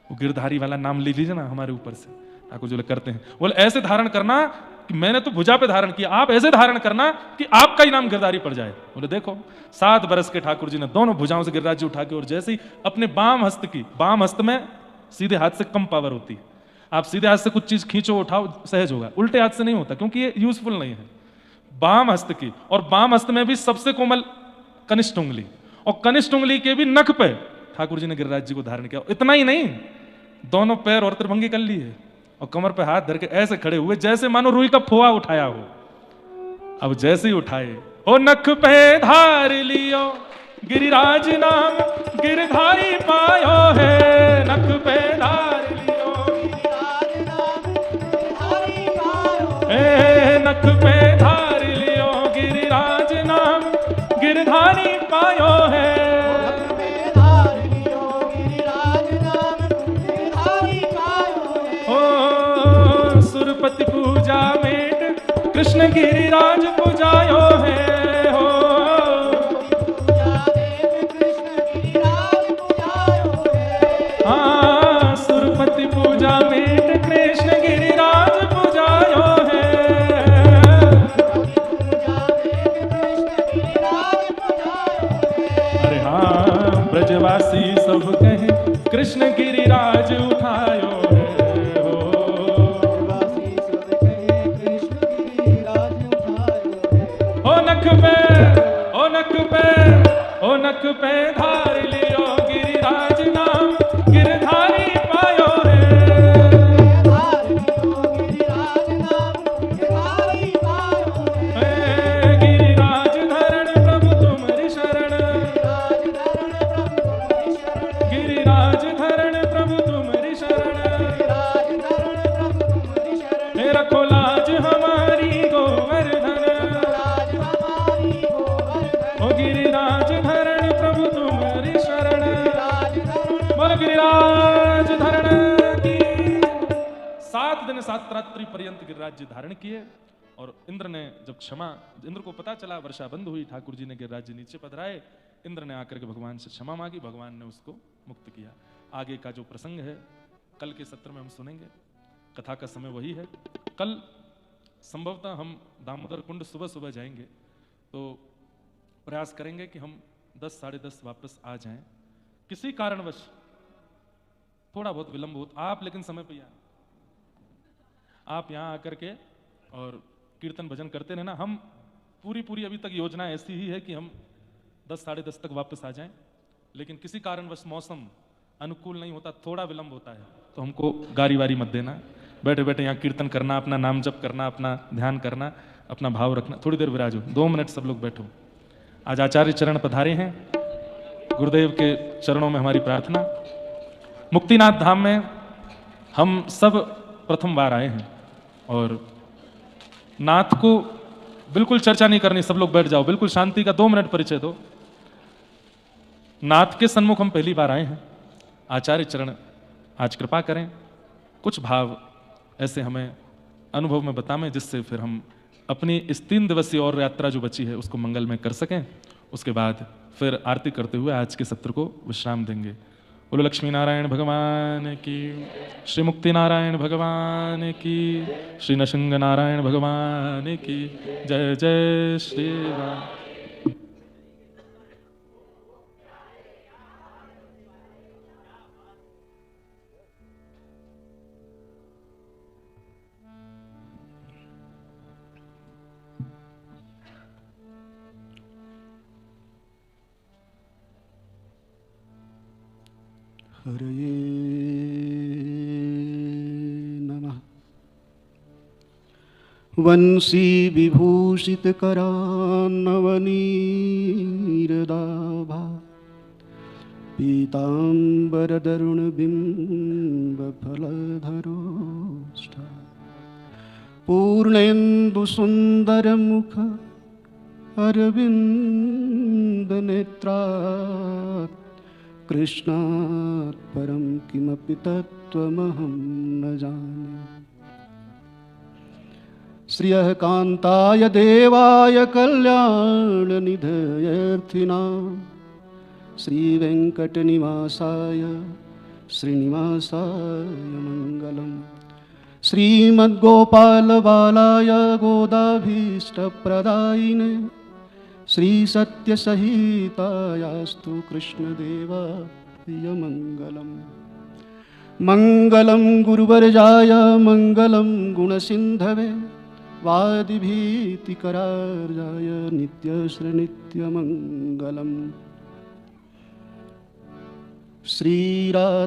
वो गिरधारी वाला नाम ले लीजिए ना हमारे ऊपर से। ठाकुर जी करते हैं, बोले ऐसे धारण करना कि मैंने तो भुजा पे धारण किया, आप ऐसे धारण करना कि आपका ही नाम गिरधारी पड़ जाए। बोले देखो 7 बरस के ठाकुर जी ने दोनों भुजाओं से गिरिराज जी उठा के और जैसे ही अपने बाम हस्त की, बाम हस्त में सीधे हाथ से कम पावर होती है, आप सीधे हाथ से कुछ चीज खींचो उठाओ सहज होगा, उल्टे हाथ से नहीं होता क्योंकि ये यूजफुल नहीं है। बाम हस्त की, और बाम हस्त में भी सबसे कोमल कनिष्ठ उंगली, और कनिष्ठ उंगली के भी नख पे ठाकुर जी ने गिरिराज जी को धारण किया। इतना ही नहीं, दोनों पैर और त्रिभंगी कर लिए और कमर पे हाथ धर के ऐसे खड़े हुए जैसे मानो रुई का फोआ उठाया हो। अब जैसे ही उठाए, ओ नख पे धार लियो गिरिराज नाम गिरधारी पायो है, नख पे धार लियो गिरिराज नाम गिरधारी पायो है, नख पे धार लियो गिरिराज नाम गिरधारी पायो है। सुरपति पूजा मेट कृष्ण गिरिराज पूजायो है हो, हाँ सुरपति पूजा मेट कृष्ण गिरिराज पूजायो है। अरे हाँ ब्रजवासी सब कहे कृष्ण गिरिराज उठायो है। ओ नख पे धार लियो गिरिराज नाम गिरधारी पायो रे, गिरिराज धरण प्रभु तुम्हारी शरण, गिरिराज धरण प्रभु तुम्हारी शरण, रखो लाज हमारी गोवर्धन, ओ गिरिराज धरण प्रभु तुम्हारी शरण, बोल गिरिराज धरण की। 7 दिन 7 रात्रि पर्यंत गिरिराज जी धारण किए। और इंद्र ने जब क्षमा, इंद्र को पता चला वर्षा बंद हुई, ठाकुर जी ने गिरिराज जी नीचे पधराए, इंद्र ने आकर के भगवान से क्षमा मांगी, भगवान ने उसको मुक्त किया। आगे का जो प्रसंग है कल के सत्र में हम सुनेंगे। कथा का समय वही है। कल संभवतः हम दामोदर कुंड सुबह सुबह जाएंगे, तो प्रयास करेंगे कि हम 10 साढ़े 10 वापस आ जाएं। किसी कारणवश थोड़ा बहुत विलंब हो, आप लेकिन समय पे आए, आप यहाँ आकर के और कीर्तन भजन करते रहना। हम पूरी अभी तक योजना ऐसी ही है कि हम 10 साढ़े 10 तक वापस आ जाएं, लेकिन किसी कारणवश मौसम अनुकूल नहीं होता, थोड़ा विलंब होता है, तो हमको गारी वारी मत देना। बैठे बैठे यहाँ कीर्तन करना, अपना नाम जप करना, अपना ध्यान करना, अपना भाव रखना। थोड़ी देर विराजो, 2 मिनट सब लोग बैठो। आज आचार्य चरण पधारे हैं, गुरुदेव के चरणों में हमारी प्रार्थना। मुक्तिनाथ धाम में हम सब प्रथम बार आए हैं और नाथ को बिल्कुल चर्चा नहीं करनी, सब लोग बैठ जाओ, बिल्कुल शांति का 2 मिनट परिचय दो। नाथ के सन्मुख हम पहली बार आए हैं। आचार्य चरण आज कृपा करें, कुछ भाव ऐसे हमें अनुभव में बताएं जिससे फिर हम अपनी इस 3 दिवसीय और यात्रा जो बची है उसको मंगल में कर सकें। उसके बाद फिर आरती करते हुए आज के सत्र को विश्राम देंगे। बोलो लक्ष्मी नारायण भगवान की, श्री मुक्ति नारायण भगवान की, श्री नृसिंह नारायण भगवान की जय जय श्री राम।
हरये नमः। वंशी विभूषित करान्नवनीरदाभा, पीताम्बरदरुण बिम्ब फलधरोष्ठा, पूर्णेन्दु सुंदर मुख अरविंद नेत्रा, कृष्णात् परं किमपि तत्त्वमहं न जाने। श्रियः कान्ताय देवाय कल्याणनिधयर्थिनां, श्रीवेङ्कटनिवासाय श्रीनिवासाय मङ्गलम्। श्रीमद्गोपालबालाय गोदाभीष्टप्रदायिने, श्री सत्यसहितायास्तु कृष्णदेवाय मङ्गलम्। मङ्गलं गुरुवर्याय मङ्गलं गुणसिन्धवे, वादिभीतिकरार्याय नित्यश्रीनित्यमङ्गलम्। श्रीराधारासेश्वरी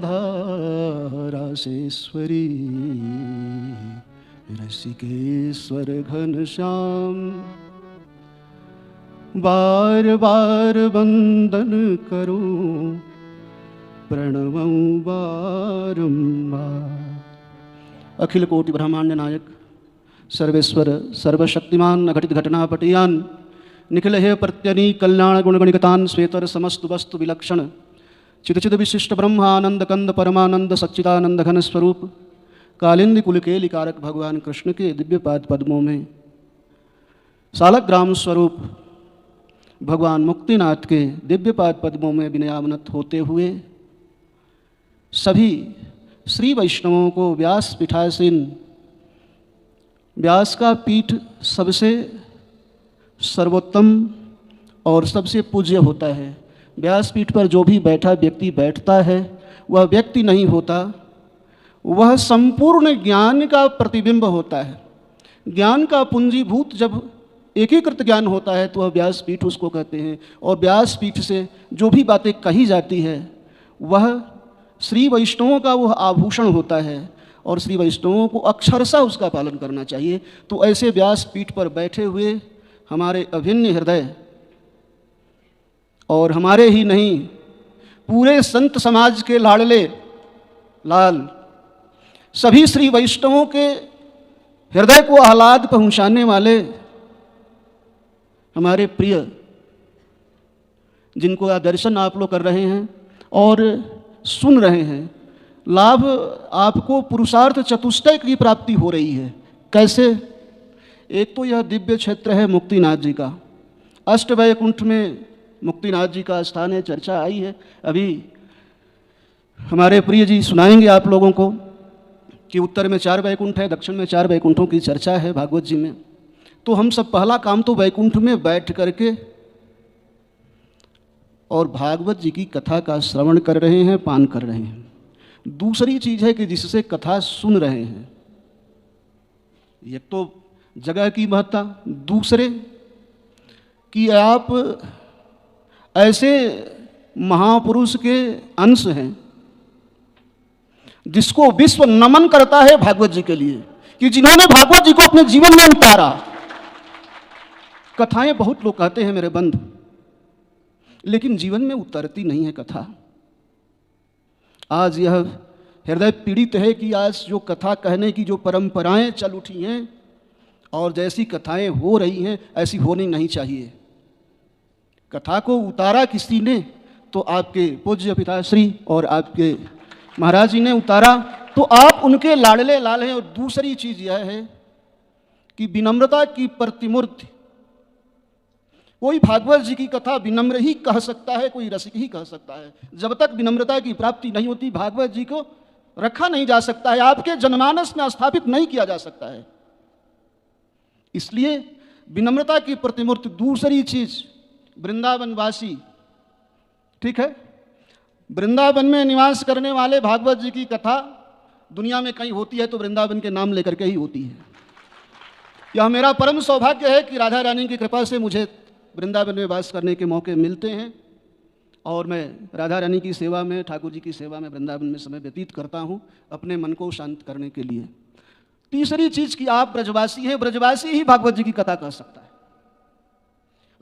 रसिकेश्वर घनश्याम, बार बार वंदन करूं प्रणवं बारंबार। अखिल कोटि ब्रह्मांड नायक सर्वेश्वर सर्वशक्तिमान अघटित घटनापटियान, निखिल हे प्रत्यनी कल्याण गुणगणिकतान, श्वेतर समस्त वस्तु विलक्षण चिदचिद विशिष्ट ब्रह्मानंद कंद परमानंद सच्चिदानंद घन स्वरूप, कालिंदी कुल के लिकारक भगवान कृष्ण के दिव्य पाद पद्मों में सालग्राम स्वरूप भगवान मुक्तिनाथ के दिव्य पाद पद्मों में विनयावनत होते हुए सभी श्री वैष्णवों को व्यास पीठासीन, व्यास का पीठ सबसे सर्वोत्तम और सबसे पूज्य होता है। व्यास पीठ पर जो भी बैठा व्यक्ति बैठता है वह व्यक्ति नहीं होता, वह संपूर्ण ज्ञान का प्रतिबिंब होता है। ज्ञान का पूंजीभूत जब एकीकृत ज्ञान होता है तो वह व्यासपीठ उसको कहते हैं। और व्यासपीठ से जो भी बातें कही जाती है वह श्री वैष्णवों का वह आभूषण होता है और श्री वैष्णवों को अक्षरशः उसका पालन करना चाहिए। तो ऐसे व्यासपीठ पर बैठे हुए हमारे अभिन्न हृदय और हमारे ही नहीं पूरे संत समाज के लाडले लाल सभी श्री वैष्णवों के हृदय को आह्लाद पहुँचाने वाले हमारे प्रिय, जिनको दर्शन आप लोग कर रहे हैं और सुन रहे हैं, लाभ आपको पुरुषार्थ चतुष्टय की प्राप्ति हो रही है। कैसे? एक तो यह दिव्य क्षेत्र है मुक्तिनाथ जी का, अष्टवैकुंठ में मुक्तिनाथ जी का स्थान है, चर्चा आई है, अभी हमारे प्रिय जी सुनाएंगे आप लोगों को। कि उत्तर में 4 वैकुंठ है, दक्षिण में 4 वैकुंठों की चर्चा है भागवत जी में। तो हम सब पहला काम तो वैकुंठ में बैठ करके और भागवत जी की कथा का श्रवण कर रहे हैं, पान कर रहे हैं। दूसरी चीज़ है कि जिससे कथा सुन रहे हैं, एक तो जगह की महत्ता, दूसरे कि आप ऐसे महापुरुष के अंश हैं जिसको विश्व नमन करता है भागवत जी के लिए, कि जिन्होंने भागवत जी को अपने जीवन में उतारा। कथाएं बहुत लोग कहते हैं मेरे बंधु, लेकिन जीवन में उतरती नहीं है कथा। आज यह हृदय पीड़ित है कि आज जो कथा कहने की जो परंपराएं चल उठी हैं और जैसी कथाएं हो रही हैं ऐसी होनी नहीं चाहिए। कथा को उतारा किसी ने तो आपके पूज्य पिताश्री और आपके महाराज जी ने उतारा, तो आप उनके लाडले लाल हैं। और दूसरी चीज़ यह है कि विनम्रता की प्रतिमूर्ति, कोई भागवत जी की कथा विनम्र ही कह सकता है, कोई रसिक ही कह सकता है। जब तक विनम्रता की प्राप्ति नहीं होती भागवत जी को रखा नहीं जा सकता है, आपके जनमानस में स्थापित नहीं किया जा सकता है। इसलिए विनम्रता की प्रतिमूर्ति। दूसरी चीज वृंदावनवासी, ठीक है, वृंदावन में निवास करने वाले भागवत जी की कथा दुनिया में कहीं होती है तो वृंदावन के नाम लेकर के ही होती है। यह मेरा परम सौभाग्य है कि राधा रानी की कृपा से मुझे वृंदावन में वास करने के मौके मिलते हैं और मैं राधा रानी की सेवा में, ठाकुर जी की सेवा में वृंदावन में समय व्यतीत करता हूँ अपने मन को शांत करने के लिए। तीसरी चीज कि आप ब्रजवासी हैं, ब्रजवासी ही भागवत जी की कथा कह सकता है।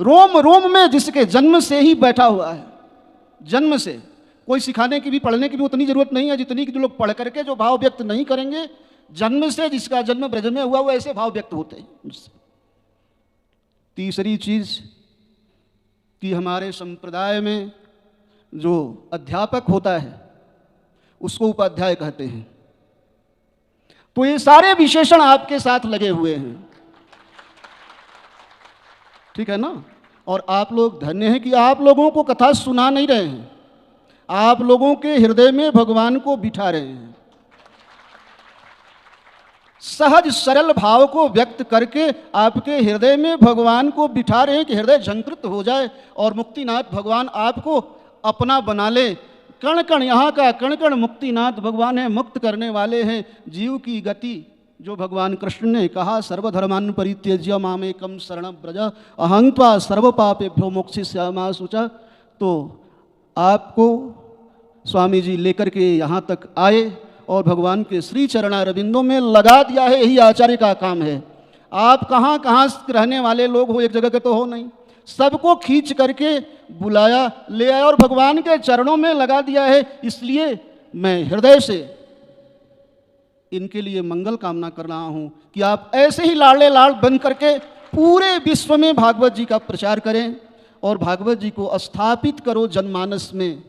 रोम रोम में जिसके जन्म से ही बैठा हुआ है, जन्म से, कोई सिखाने की भी पढ़ने की भी उतनी जरूरत नहीं है जितनी कि जो लोग पढ़ करके जो भाव व्यक्त नहीं करेंगे, जन्म से जिसका जन्म ब्रज में हुआ वो ऐसे भाव व्यक्त होते हैं। तीसरी चीज कि हमारे संप्रदाय में जो अध्यापक होता है उसको उपाध्याय कहते हैं। तो ये सारे विशेषण आपके साथ लगे हुए हैं, ठीक है ना। और आप लोग धन्य हैं कि आप लोगों को कथा सुना नहीं रहे हैं, आप लोगों के हृदय में भगवान को बिठा रहे हैं। सहज सरल भाव को व्यक्त करके आपके हृदय में भगवान को बिठा रहे हैं कि हृदय झंकृत हो जाए और मुक्तिनाथ भगवान आपको अपना बना ले। कण कण यहाँ का कण कण मुक्तिनाथ भगवान है, मुक्त करने वाले हैं। जीव की गति जो भगवान कृष्ण ने कहा, सर्वधर्मान परित्यज्य मामेकं शरणं व्रज अहं त्वा सर्वपापेभ्यो मोक्षयिष्यामि शुचा। तो आपको स्वामी जी लेकर के यहाँ तक आए और भगवान के श्री चरणारविंदों में लगा दिया है। यही आचार्य का काम है। आप कहाँ कहाँ रहने वाले लोग हो, एक जगह के तो हो नहीं, सबको खींच करके बुलाया, ले आया और भगवान के चरणों में लगा दिया है। इसलिए मैं हृदय से इनके लिए मंगल कामना कर रहा हूँ कि आप ऐसे ही लाडले लाड बन करके पूरे विश्व में भागवत जी का प्रचार करें और भागवत जी को स्थापित करो जनमानस में।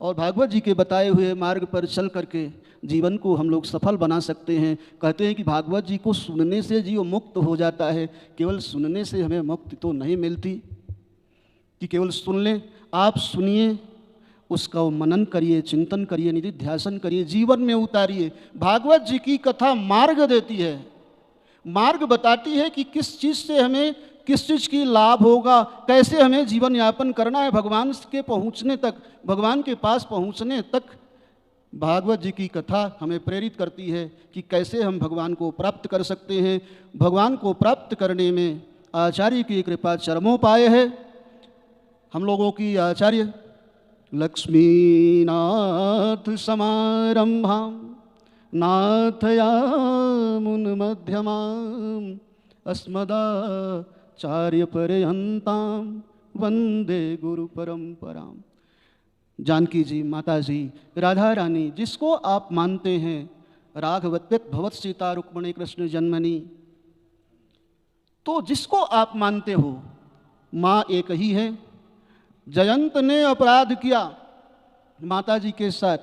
और भागवत जी के बताए हुए मार्ग पर चल करके जीवन को हम लोग सफल बना सकते हैं। कहते हैं कि भागवत जी को सुनने से जीव मुक्त हो जाता है। केवल सुनने से हमें मुक्ति तो नहीं मिलती कि केवल सुन लें। आप सुनिए, उसका मनन करिए, चिंतन करिए, निधि ध्यासन करिए, जीवन में उतारिए। भागवत जी की कथा मार्ग देती है, मार्ग बताती है कि किस चीज़ से हमें किस चीज़ की लाभ होगा, कैसे हमें जीवन यापन करना है भगवान के पहुँचने तक, भगवान के पास पहुँचने तक। भागवत जी की कथा हमें प्रेरित करती है कि कैसे हम भगवान को प्राप्त कर सकते हैं। भगवान को प्राप्त करने में आचार्य की कृपा चरमोपाय है। हम लोगों की आचार्य लक्ष्मीनाथ समारंभां नाथयामुनमध्यमाम् अस्मदाचार्य पर्यन्तां वंदे गुरु परंपरां। जानकी जी, माता जी, राधा रानी, जिसको आप मानते हैं, राघवत्वेत भवत सीता रुक्मणी कृष्ण जन्मनी, तो जिसको आप मानते हो माँ एक ही है। जयंत ने अपराध किया माता जी के साथ,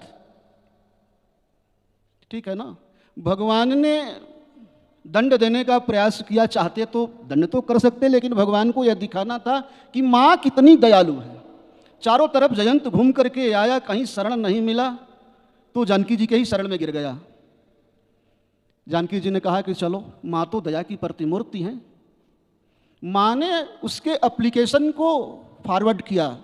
ठीक है ना। भगवान ने दंड देने का प्रयास किया, चाहते तो दंड तो कर सकते, लेकिन भगवान को यह दिखाना था कि माँ कितनी दयालु है। चारों तरफ जयंत घूम करके आया, कहीं शरण नहीं मिला तो जानकी जी के ही शरण में गिर गया। जानकी जी ने कहा कि चलो, माँ तो दया की प्रतिमूर्ति हैं। माँ ने उसके एप्लीकेशन को फॉरवर्ड किया।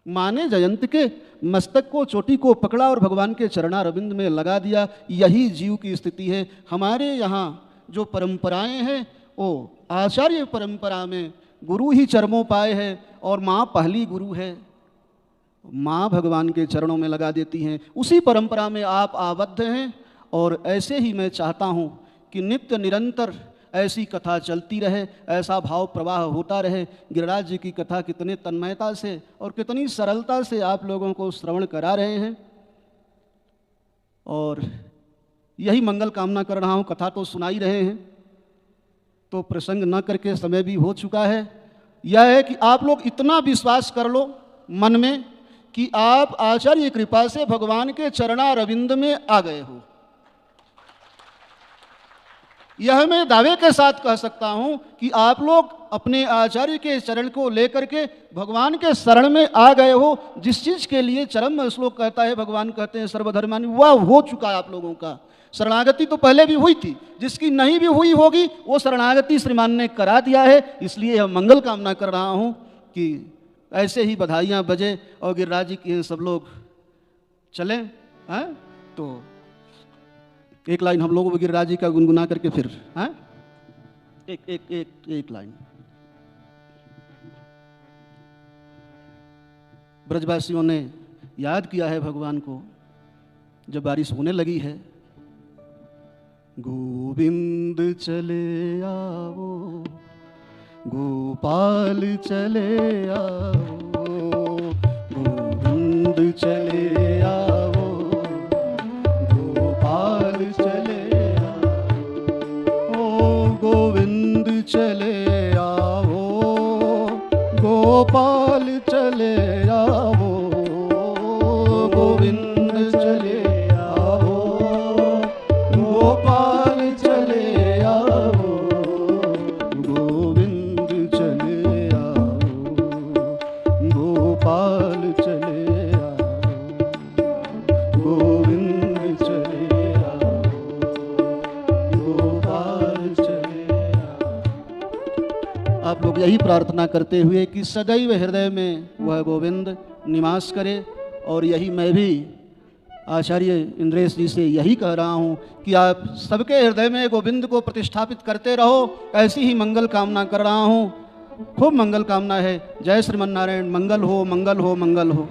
माँ ने जयंत के मस्तक को, चोटी को पकड़ा और भगवान के चरणारविंद में लगा दिया। यही जीव की स्थिति है। हमारे यहाँ जो परंपराएं हैं वो आचार्य परंपरा में गुरु ही चरमों पाए है और माँ पहली गुरु है। माँ भगवान के चरणों में लगा देती हैं। उसी परंपरा में आप आबद्ध हैं और ऐसे ही मैं चाहता हूँ कि नित्य निरंतर ऐसी कथा चलती रहे, ऐसा भाव प्रवाह होता रहे। गिरिराज जी की कथा कितने तन्मयता से और कितनी सरलता से आप लोगों को श्रवण करा रहे हैं और यही मंगल कामना कर रहा हूँ। कथा तो सुना ही रहे हैं, तो प्रसंग न करके समय भी हो चुका है। यह है कि आप लोग इतना विश्वास कर लो मन में कि आप आचार्य कृपा से भगवान के चरणारविंद में आ गए हो। यह मैं दावे के साथ कह सकता हूं कि आप लोग अपने आचार्य के चरण को लेकर के भगवान के शरण में आ गए हो। जिस चीज के लिए चरम श्लोक कहता है, भगवान कहते हैं सर्वधर्मानि, वह हो चुका है आप लोगों का। शरणागति तो पहले भी हुई थी, जिसकी नहीं भी हुई होगी वो शरणागति श्रीमान ने करा दिया है। इसलिए हम मंगल कामना कर रहा हूं कि ऐसे ही बधाइयाँ बजे और गिरिराज जी के सब लोग चलें। हैं तो एक लाइन हम लोग गिरिराज जी का गुनगुना करके फिर, हैं एक लाइन। ब्रजवासियों ने याद किया है भगवान को जब बारिश होने लगी है। गोविंद चले आओ, गोपाल चले आओ, गोविंद चले आओ, गोपाल चले आओ, ओ गोविंद चले आओ, गोपाल चले आओ, गोविंद चले आओ, गोपाल चले आओ, गोविंद चले आओ, गोपाल चले आओ, गोविंद चले आओ, गोपाल चले आओ। आप लोग यही प्रार्थना करते हुए कि सदैव हृदय में वह गोविंद निवास करे। और यही मैं भी आचार्य इंद्रेश जी से यही कह रहा हूँ कि आप सबके हृदय में गोविंद को प्रतिष्ठापित करते रहो। ऐसी ही मंगल कामना कर रहा हूँ। खूब मंगल कामना है। जय श्रीमन नारायण। मंगल हो, मंगल हो, मंगल हो।